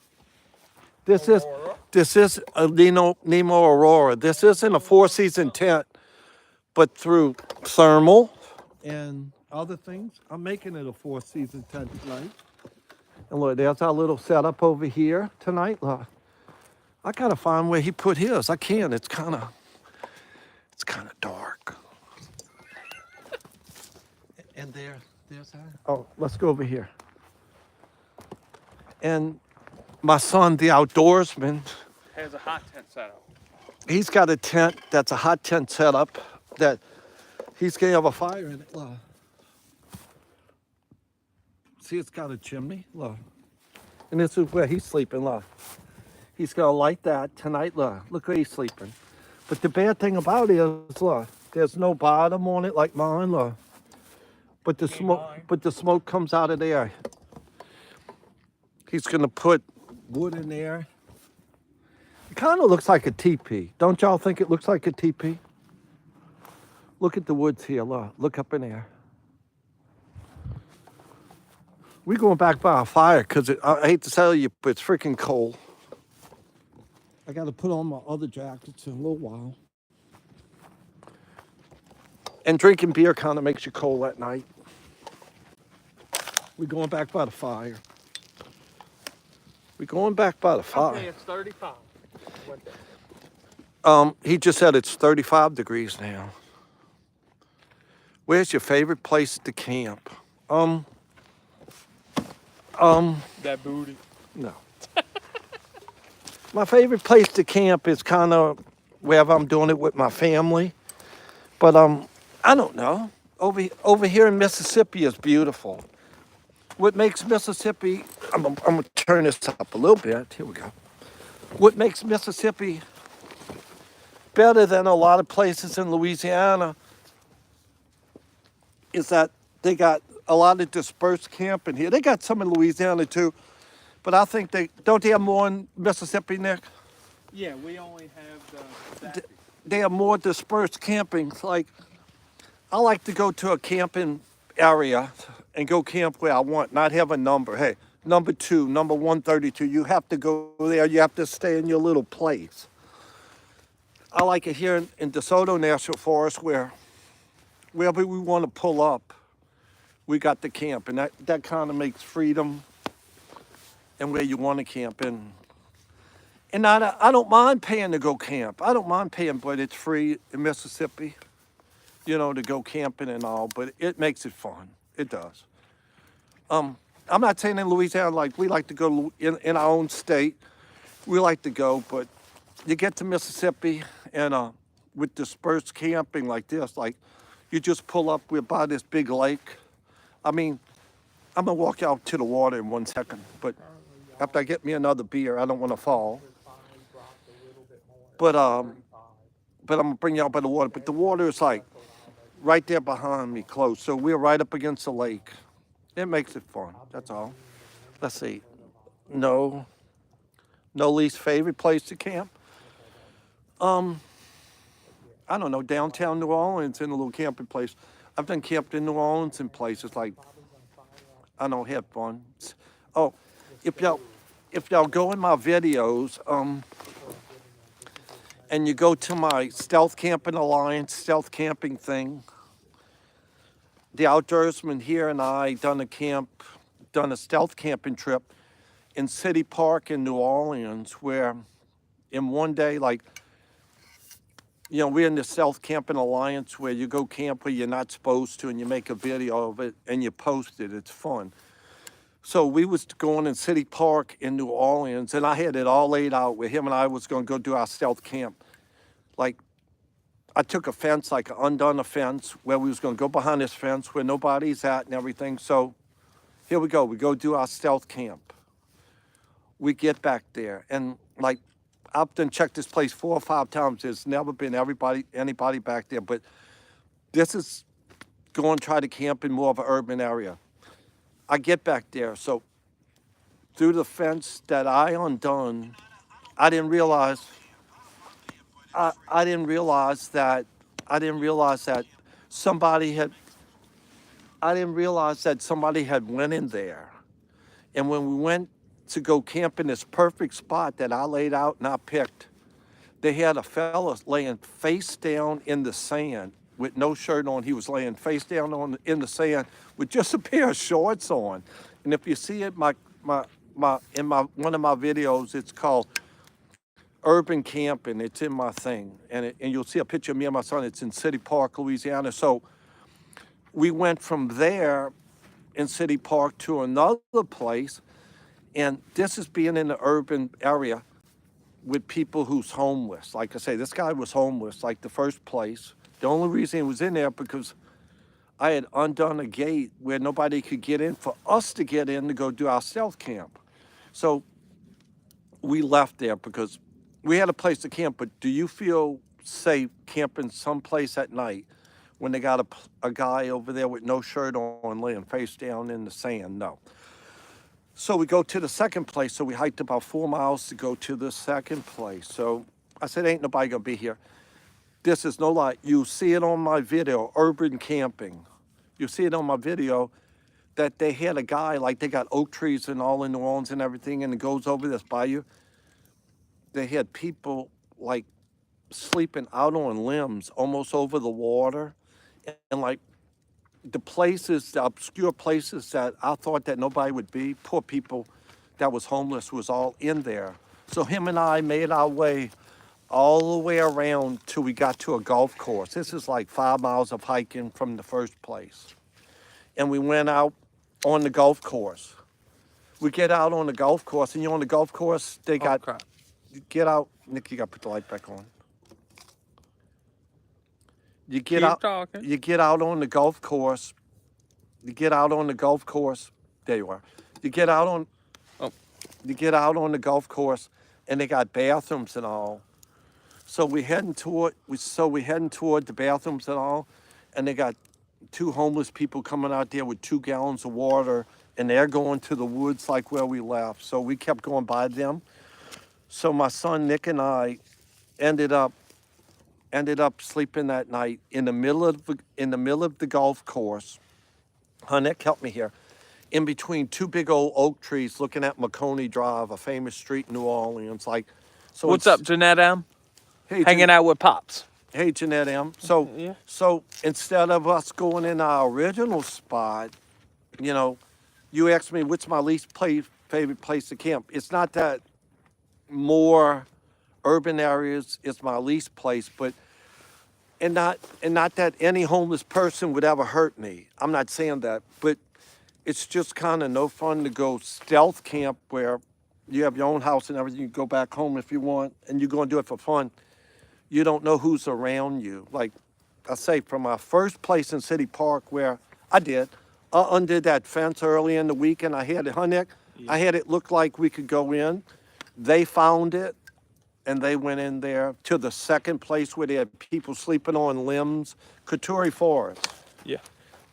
This is a Nemo Aurora. This isn't a four-season tent, but through thermal and other things, I'm making it a four-season tent tonight. And look, there's our little setup over here tonight. Look, I gotta find where he put his. I can't. It's kind of dark. And there's our. Oh, let's go over here. And my son, the outdoorsman, Has a hot tent setup. he's got a tent that's a hot tent setup that he's gonna have a fire in it. Look. See, it's got a chimney. Look. And this is where he's sleeping. Look. He's gonna light that tonight. Look where he's sleeping. But the bad thing about it is, look, there's no bottom on it like mine. Look. But the smoke comes out of there. He's gonna put wood in there. It kind of looks like a teepee. Don't y'all think it looks like a teepee? Look at the woods here. Look up in there. We're going back by a fire because I hate to tell you, but it's freaking cold. I got to put on my other jackets in a little while. And drinking beer kind of makes you cold at night. We're going back by the fire. We're going back by the fire. Okay, it's 35. He just said it's 35 degrees now. Where's your favorite place to camp? That booty. No. My favorite place to camp is kind of wherever I'm doing it with my family. But I don't know. Over here in Mississippi is beautiful. What makes Mississippi, I'm gonna turn this up a little bit. Here we go. What makes Mississippi better than a lot of places in Louisiana is that they got a lot of dispersed camping here. They got some in Louisiana too, but I think they have more in Mississippi, Nick. Yeah, we only have the They have more dispersed camping. Like I like to go to a camping area and go camp where I want, not have a number. Hey, number 2, number 132. You have to go there. You have to stay in your little place. I like it here in DeSoto National Forest where wherever we want to pull up, we got the camp, and that kind of makes freedom and where you want to camp. And I don't mind paying to go camp. I don't mind paying, but it's free in Mississippi, to go camping and all, but it makes it fun. It does. I'm not saying in Louisiana, like we like to go in our own state, we like to go, but you get to Mississippi and with dispersed camping like this, like you just pull up, we're by this big lake. I mean, I'm gonna walk out to the water in 1 second, but after I get me another beer, I don't want to fall. But I'm gonna bring you out by the water. But the water is like right there behind me, close. So we're right up against the lake. It makes it fun. That's all. Let's see. No least favorite place to camp. I don't know, downtown New Orleans in a little camping place. I've done camped in New Orleans in places like I don't have fun. Oh, if y'all go in my videos, and you go to my Stealth Camping Alliance stealth camping thing, the outdoorsman here and I done a stealth camping trip in City Park in New Orleans, where in one day, like, we're in the Stealth Camping Alliance where you go camp where you're not supposed to and you make a video of it and you post it. It's fun. So we was going in City Park in New Orleans, and I had it all laid out where him and I was going to go do our stealth camp. Like, I took a fence, like an undone fence, where we was going to go behind this fence where nobody's at and everything. So here we go. We go do our stealth camp. We get back there, and like, I've done checked this place 4 or 5 times. There's never been anybody back there, but this is going to try to camp in more of an urban area. I get back there, so through the fence that I undone, I didn't realize that somebody had went in there. And when we went to go camp in this perfect spot that I laid out and I picked, they had a fella laying face down in the sand with no shirt on. He was laying face down in the sand with just a pair of shorts on. And if you see it, in one of my videos, it's called Urban Camping. It's in my thing, and you'll see a picture of me and my son. It's in City Park, Louisiana. So we went from there in City Park to another place, and this is being in the urban area with people who's homeless. Like I say, this guy was homeless, like the first place. The only reason he was in there because I had undone a gate where nobody could get in for us to get in to go do our stealth camp. So we left there because we had a place to camp, but do you feel safe camping someplace at night when they got a guy over there with no shirt on laying face down in the sand? No. So we go to the second place. So we hiked about 4 miles to go to the second place. So I said, ain't nobody gonna be here. This is no lie. You see it on my video, Urban Camping. You see it on my video that they had a guy, like they got oak trees and all in New Orleans and everything, and it goes over this bayou. They had people like sleeping out on limbs almost over the water. And like the obscure places that I thought that nobody would be, poor people that was homeless was all in there. So him and I made our way all the way around till we got to a golf course. This is like 5 miles of hiking from the first place. And we went out on the golf course. We get out on the golf course, and on the golf course, they got, crap. get out, Nick, you got to put the light back on. You get Keep out. talking. You get out on the golf course. You get out on the golf course. There you are. You get out on. Oh. You get out on the golf course, and they got bathrooms and all. So we heading toward the bathrooms and all, and they got two homeless people coming out there with 2 gallons of water, and they're going to the woods like where we left. So we kept going by them. So my son Nick and I ended up sleeping that night in the middle of the golf course. Nick, help me here. In between two big old oak trees, looking at Marconi Drive, a famous street in New Orleans. Like, so What's up, Jeanette M? Hey, Hanging out with Pops. Hey, Jeanette M. So, Yeah. so instead of us going in our original spot, you know, you asked me what's my favorite place to camp. It's not that more urban areas is my least place, but and not that any homeless person would ever hurt me. I'm not saying that, but it's just kind of no fun to go stealth camp where you have your own house and everything. You go back home if you want, and you're going to do it for fun. You don't know who's around you. Like I say, from my first place in City Park where I undid that fence early in the week, and I had it, Nick? I had it look like we could go in. They found it, and they went in there to the second place where they had people sleeping on limbs, Soto Forest. Yeah.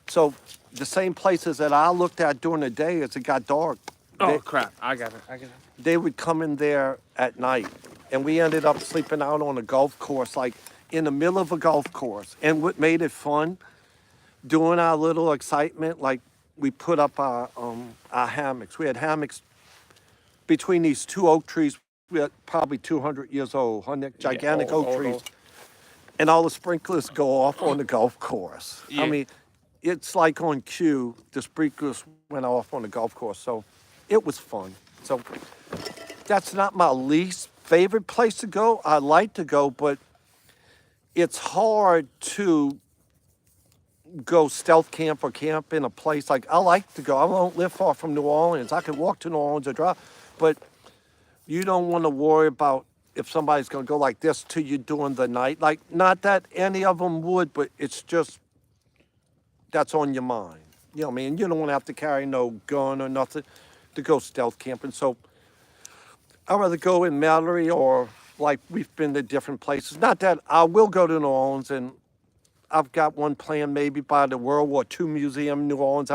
So the same places that I looked at during the day as it got dark, Oh, crap. I got it. they would come in there at night. And we ended up sleeping out on a golf course, like in the middle of a golf course. And what made it fun, doing our little excitement, like we put up our hammocks. We had hammocks between these two oak trees. We had probably 200 years old, gigantic oak trees. And all the sprinklers go off on the golf course. Yeah. I mean, it's like on cue, the sprinklers went off on the golf course. So it was fun. So that's not my least favorite place to go. I like to go, but it's hard to go stealth camp or camp in a place like I like to go. I don't live far from New Orleans. I can walk to New Orleans or drive, but you don't want to worry about if somebody's going to go like this to you during the night. Like, not that any of them would, but it's just that's on your mind. You know what I mean? You don't want to have to carry no gun or nothing to go stealth camping. So I'd rather go in Mallory or like we've been to different places. Not that I will go to New Orleans, and I've got one planned maybe by the World War II Museum in New Orleans.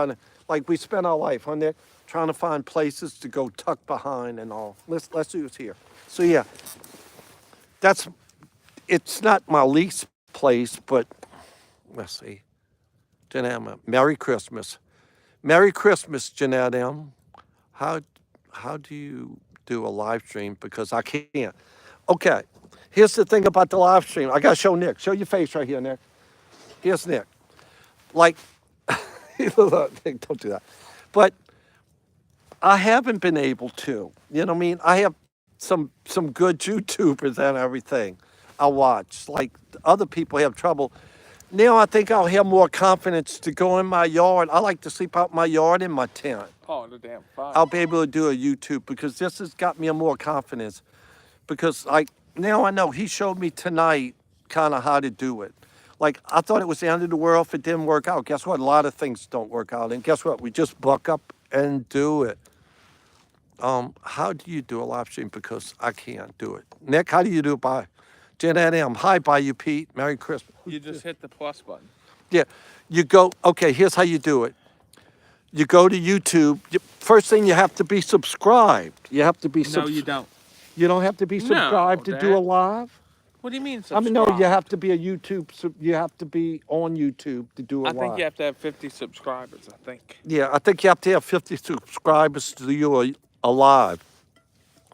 Like we spent our life, Nick, trying to find places to go tuck behind and all. Let's do this here. So yeah, it's not my least place, but let's see. Jeanette M. Merry Christmas. Merry Christmas, Jeanette M. How do you do a live stream? Because I can't. Okay, here's the thing about the live stream. I gotta show Nick. Show your face right here, Nick. Here's Nick. Like, don't do that. But I haven't been able to. You know what I mean? I have some good YouTubers and everything I watch. Like other people have trouble. Now I think I'll have more confidence to go in my yard. I like to sleep out in my yard in my tent. Oh, the damn fire. I'll be able to do a YouTube because this has got me a more confidence. Because like now I know he showed me tonight kind of how to do it. Like I thought it was the end of the world if it didn't work out. Guess what? A lot of things don't work out. And guess what? We just buck up and do it. How do you do a live stream? Because I can't do it. Nick, how do you do it by Jeanette M? Hi, by you, Pete. Merry Christmas. You just hit the plus button. Yeah, you go, okay, here's how you do it. You go to YouTube. First thing, you have to be subscribed. You have to be No, you don't. You don't have to be subscribed to do a Dad. live? What do you mean I subscribe? mean, no, you have to be a YouTube, you have to be on YouTube to do a live. I think you have to have 50 subscribers, I think. Yeah, I think you have to have 50 subscribers to do a live.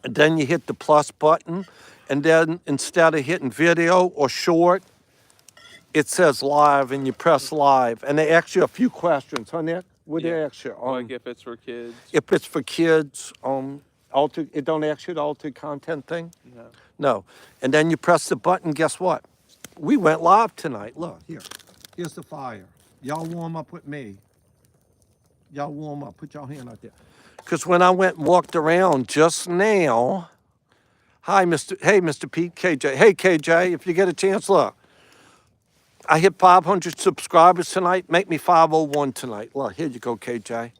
And then you hit the plus button, and then instead of hitting video or short, it says live, and you press live. And they ask you a few questions, huh, Nick? What do they ask you? Like if it's for kids. If it's for kids, it don't ask you the altered content thing? No. No. And then you press the button, guess what? We went live tonight. Look, here. Here's the fire. Y'all warm up with me. Y'all warm up. Put your hand out there. Because when I went and walked around just now, hey, Mr. Pete, KJ. Hey, KJ, if you get a chance, look. I hit 500 subscribers tonight. Make me 501 tonight. Look, here you go, KJ.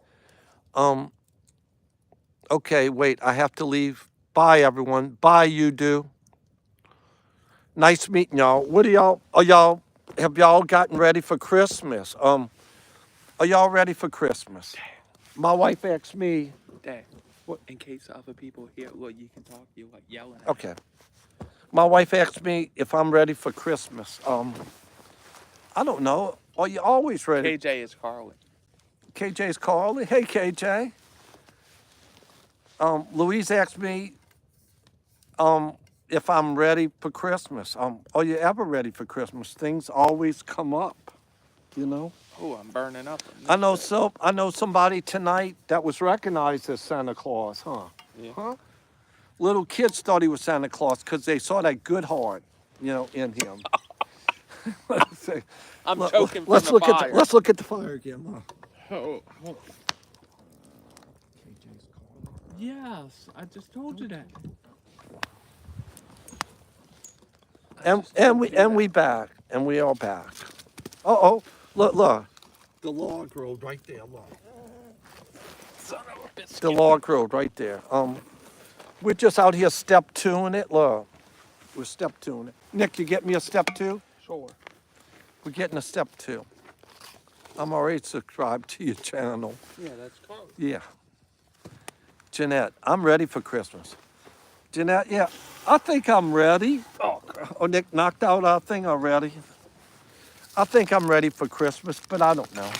Okay, wait, I have to leave. Bye, everyone. Bye, you do. Nice meeting y'all. What are y'all have y'all gotten ready for Christmas? Are y'all ready for Christmas? My wife asked me. Dad, What? in case other people hear, look, you can talk. You're like yelling at Okay. My wife asked me if I'm ready for Christmas. I don't know. Are you always ready? KJ is Carly. KJ's calling. Hey, KJ. Louise asked me if I'm ready for Christmas. Are you ever ready for Christmas? Things always come up, you know. Oh, I'm burning up. I know somebody tonight that was recognized as Santa Claus, huh? Yeah. Huh? Little kids thought he was Santa Claus because they saw that good heart, in him. Let's see. I'm Look, choking from let's the look at fire. let's look at the fire again. Look. Oh, yes, I just told you that. And we back, and we are back. Oh, look. The log road right there. Look. Son of a biscuit. The log road right there. We're just out here step twoing it. Look, we're step twoing it. Nick, you get me a step two? Sure. We're getting a step two. I'm already subscribed to your channel. Yeah, that's Carly. Yeah. Jeanette, I'm ready for Christmas. Jeanette, yeah, I think I'm ready. Oh, Nick knocked out our thing already. I think I'm ready for Christmas, but I don't know.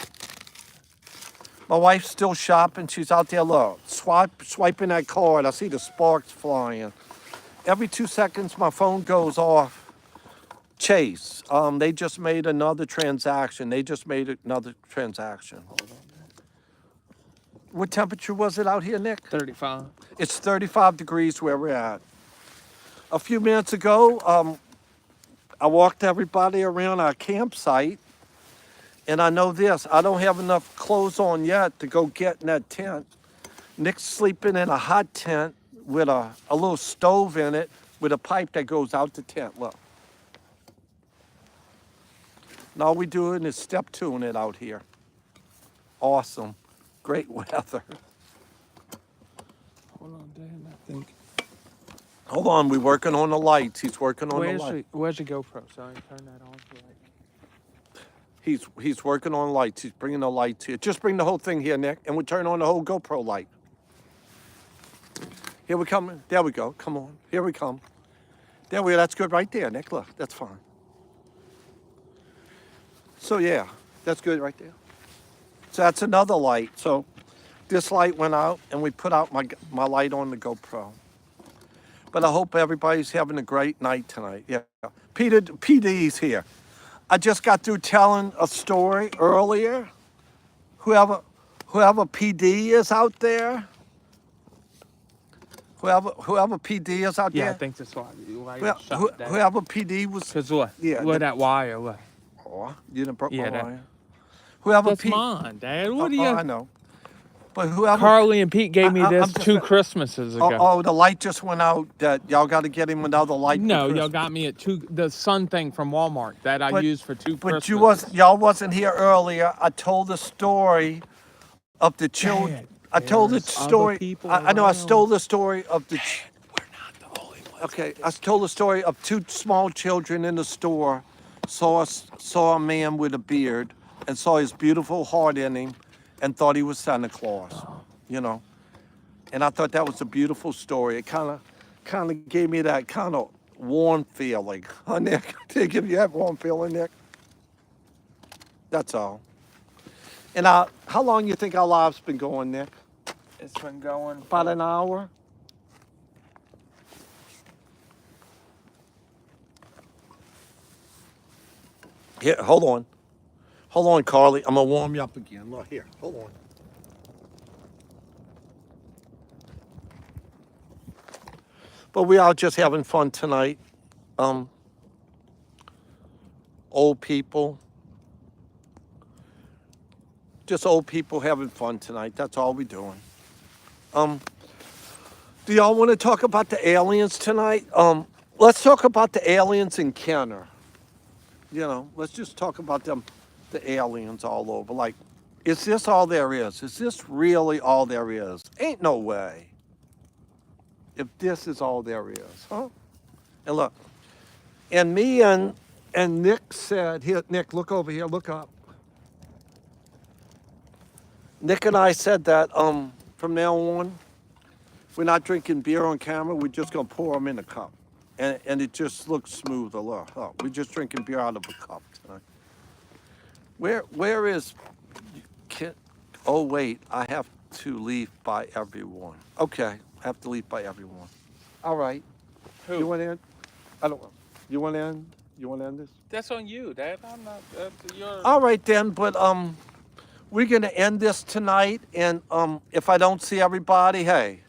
My wife's still shopping. She's out there, look, swiping that card. I see the sparks flying. Every 2 seconds, my phone goes off. Chase, they just made another transaction. What temperature was it out here, Nick? 35. It's 35 degrees where we're at. A few minutes ago, I walked everybody around our campsite, and I know this, I don't have enough clothes on yet to go get in that tent. Nick's sleeping in a hot tent with a little stove in it with a pipe that goes out the tent, look. And all we doing is step twoing it out here. Awesome, great weather. Hold on, Dan. I think. Hold on, we're working on the lights. He's working on the lights. Where's your GoPro? Sorry, turn that on for right now. He's working on lights. He's bringing the lights here. Just bring the whole thing here, Nick, and we'll turn on the whole GoPro light. Here we come. There we go. Come on. Here we come. There we go. That's good right there, Nick. Look, that's fine. So yeah, that's good right there. So that's another light. So this light went out, and we put out my light on the GoPro. But I hope everybody's having a great night tonight. Yeah, PD's here. I just got through telling a story earlier. Whoever PD is out there, whoever PD is out Yeah, I there, think that's why. whoever PD was. Because look, Yeah, look at that wire. Look. Oh, you didn't broke Yeah, my that- wire. Whoever That's P. mine, Dad. What do Oh, you? I know. But whoever. Carly and Pete gave me I'm this just 2 a- Christmases ago. Oh, the light just went out. That y'all got to get him another light. for No, y'all Christmas. got me the sun thing from Walmart that I But- used for 2 But Christmases. y'all wasn't here earlier. I told the story of the children. Dad, I told the there's other story. people I know. I around. stole the story of the. We're not the only ones. Okay, I told the story of 2 small children in the store, saw a man with a beard, and saw his beautiful heart in him, and thought he was Santa Claus. You know, and I thought that was a beautiful story. It kind of gave me that kind of warm feeling. Huh, Nick? Did it give you that warm feeling, Nick? That's all. And how long you think our live's been going, Nick? It's been going About an hour? Here, hold on. Hold on, Carly. I'm gonna warm you up again. Look here. Hold on. But we are just having fun tonight. Old people. Just old people having fun tonight. That's all we're doing. Do y'all want to talk about the aliens tonight? Let's talk about the aliens in Kenner. You know, let's just talk about them, the aliens all over. Like, is this all there is? Is this really all there is? Ain't no way. If this is all there is, huh? And look, and me and And Nick said, here, Nick, look over here, look up. Nick and I said that from now on, we're not drinking beer on camera. We're just gonna pour them in a cup, and it just looks smoother. Look, we're just drinking beer out of a cup tonight. Where is Kit? Oh wait, I have to leave by everyone. Okay, I have to leave by everyone. All right. Who? You want to end? I don't. You want to end? You want to end this? That's on you, Dad. I'm not. That's your. All right then, but we're gonna end this tonight, and if I don't see everybody, hey,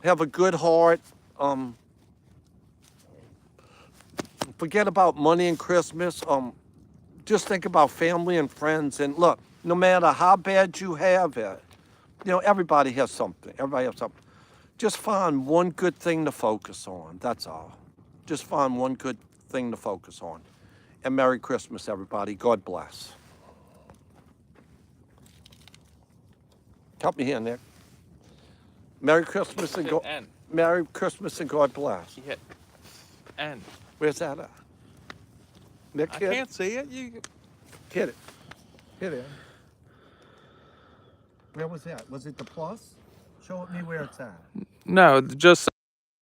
have a good heart. Forget about money and Christmas. Just think about family and friends, and look, no matter how bad you have it, you know, everybody has something. Everybody has something. Just find one good thing to focus on. That's all. Just find one good thing to focus on. And Merry Christmas, everybody. God bless. Help me here, Nick. Merry Christmas and Hit end. Merry Christmas and God bless. You hit end. Where's that at? Nick, I hit can't see it. You. Hit it. Hit it. Where was that? Was it the plus? Show me where it's at. No, just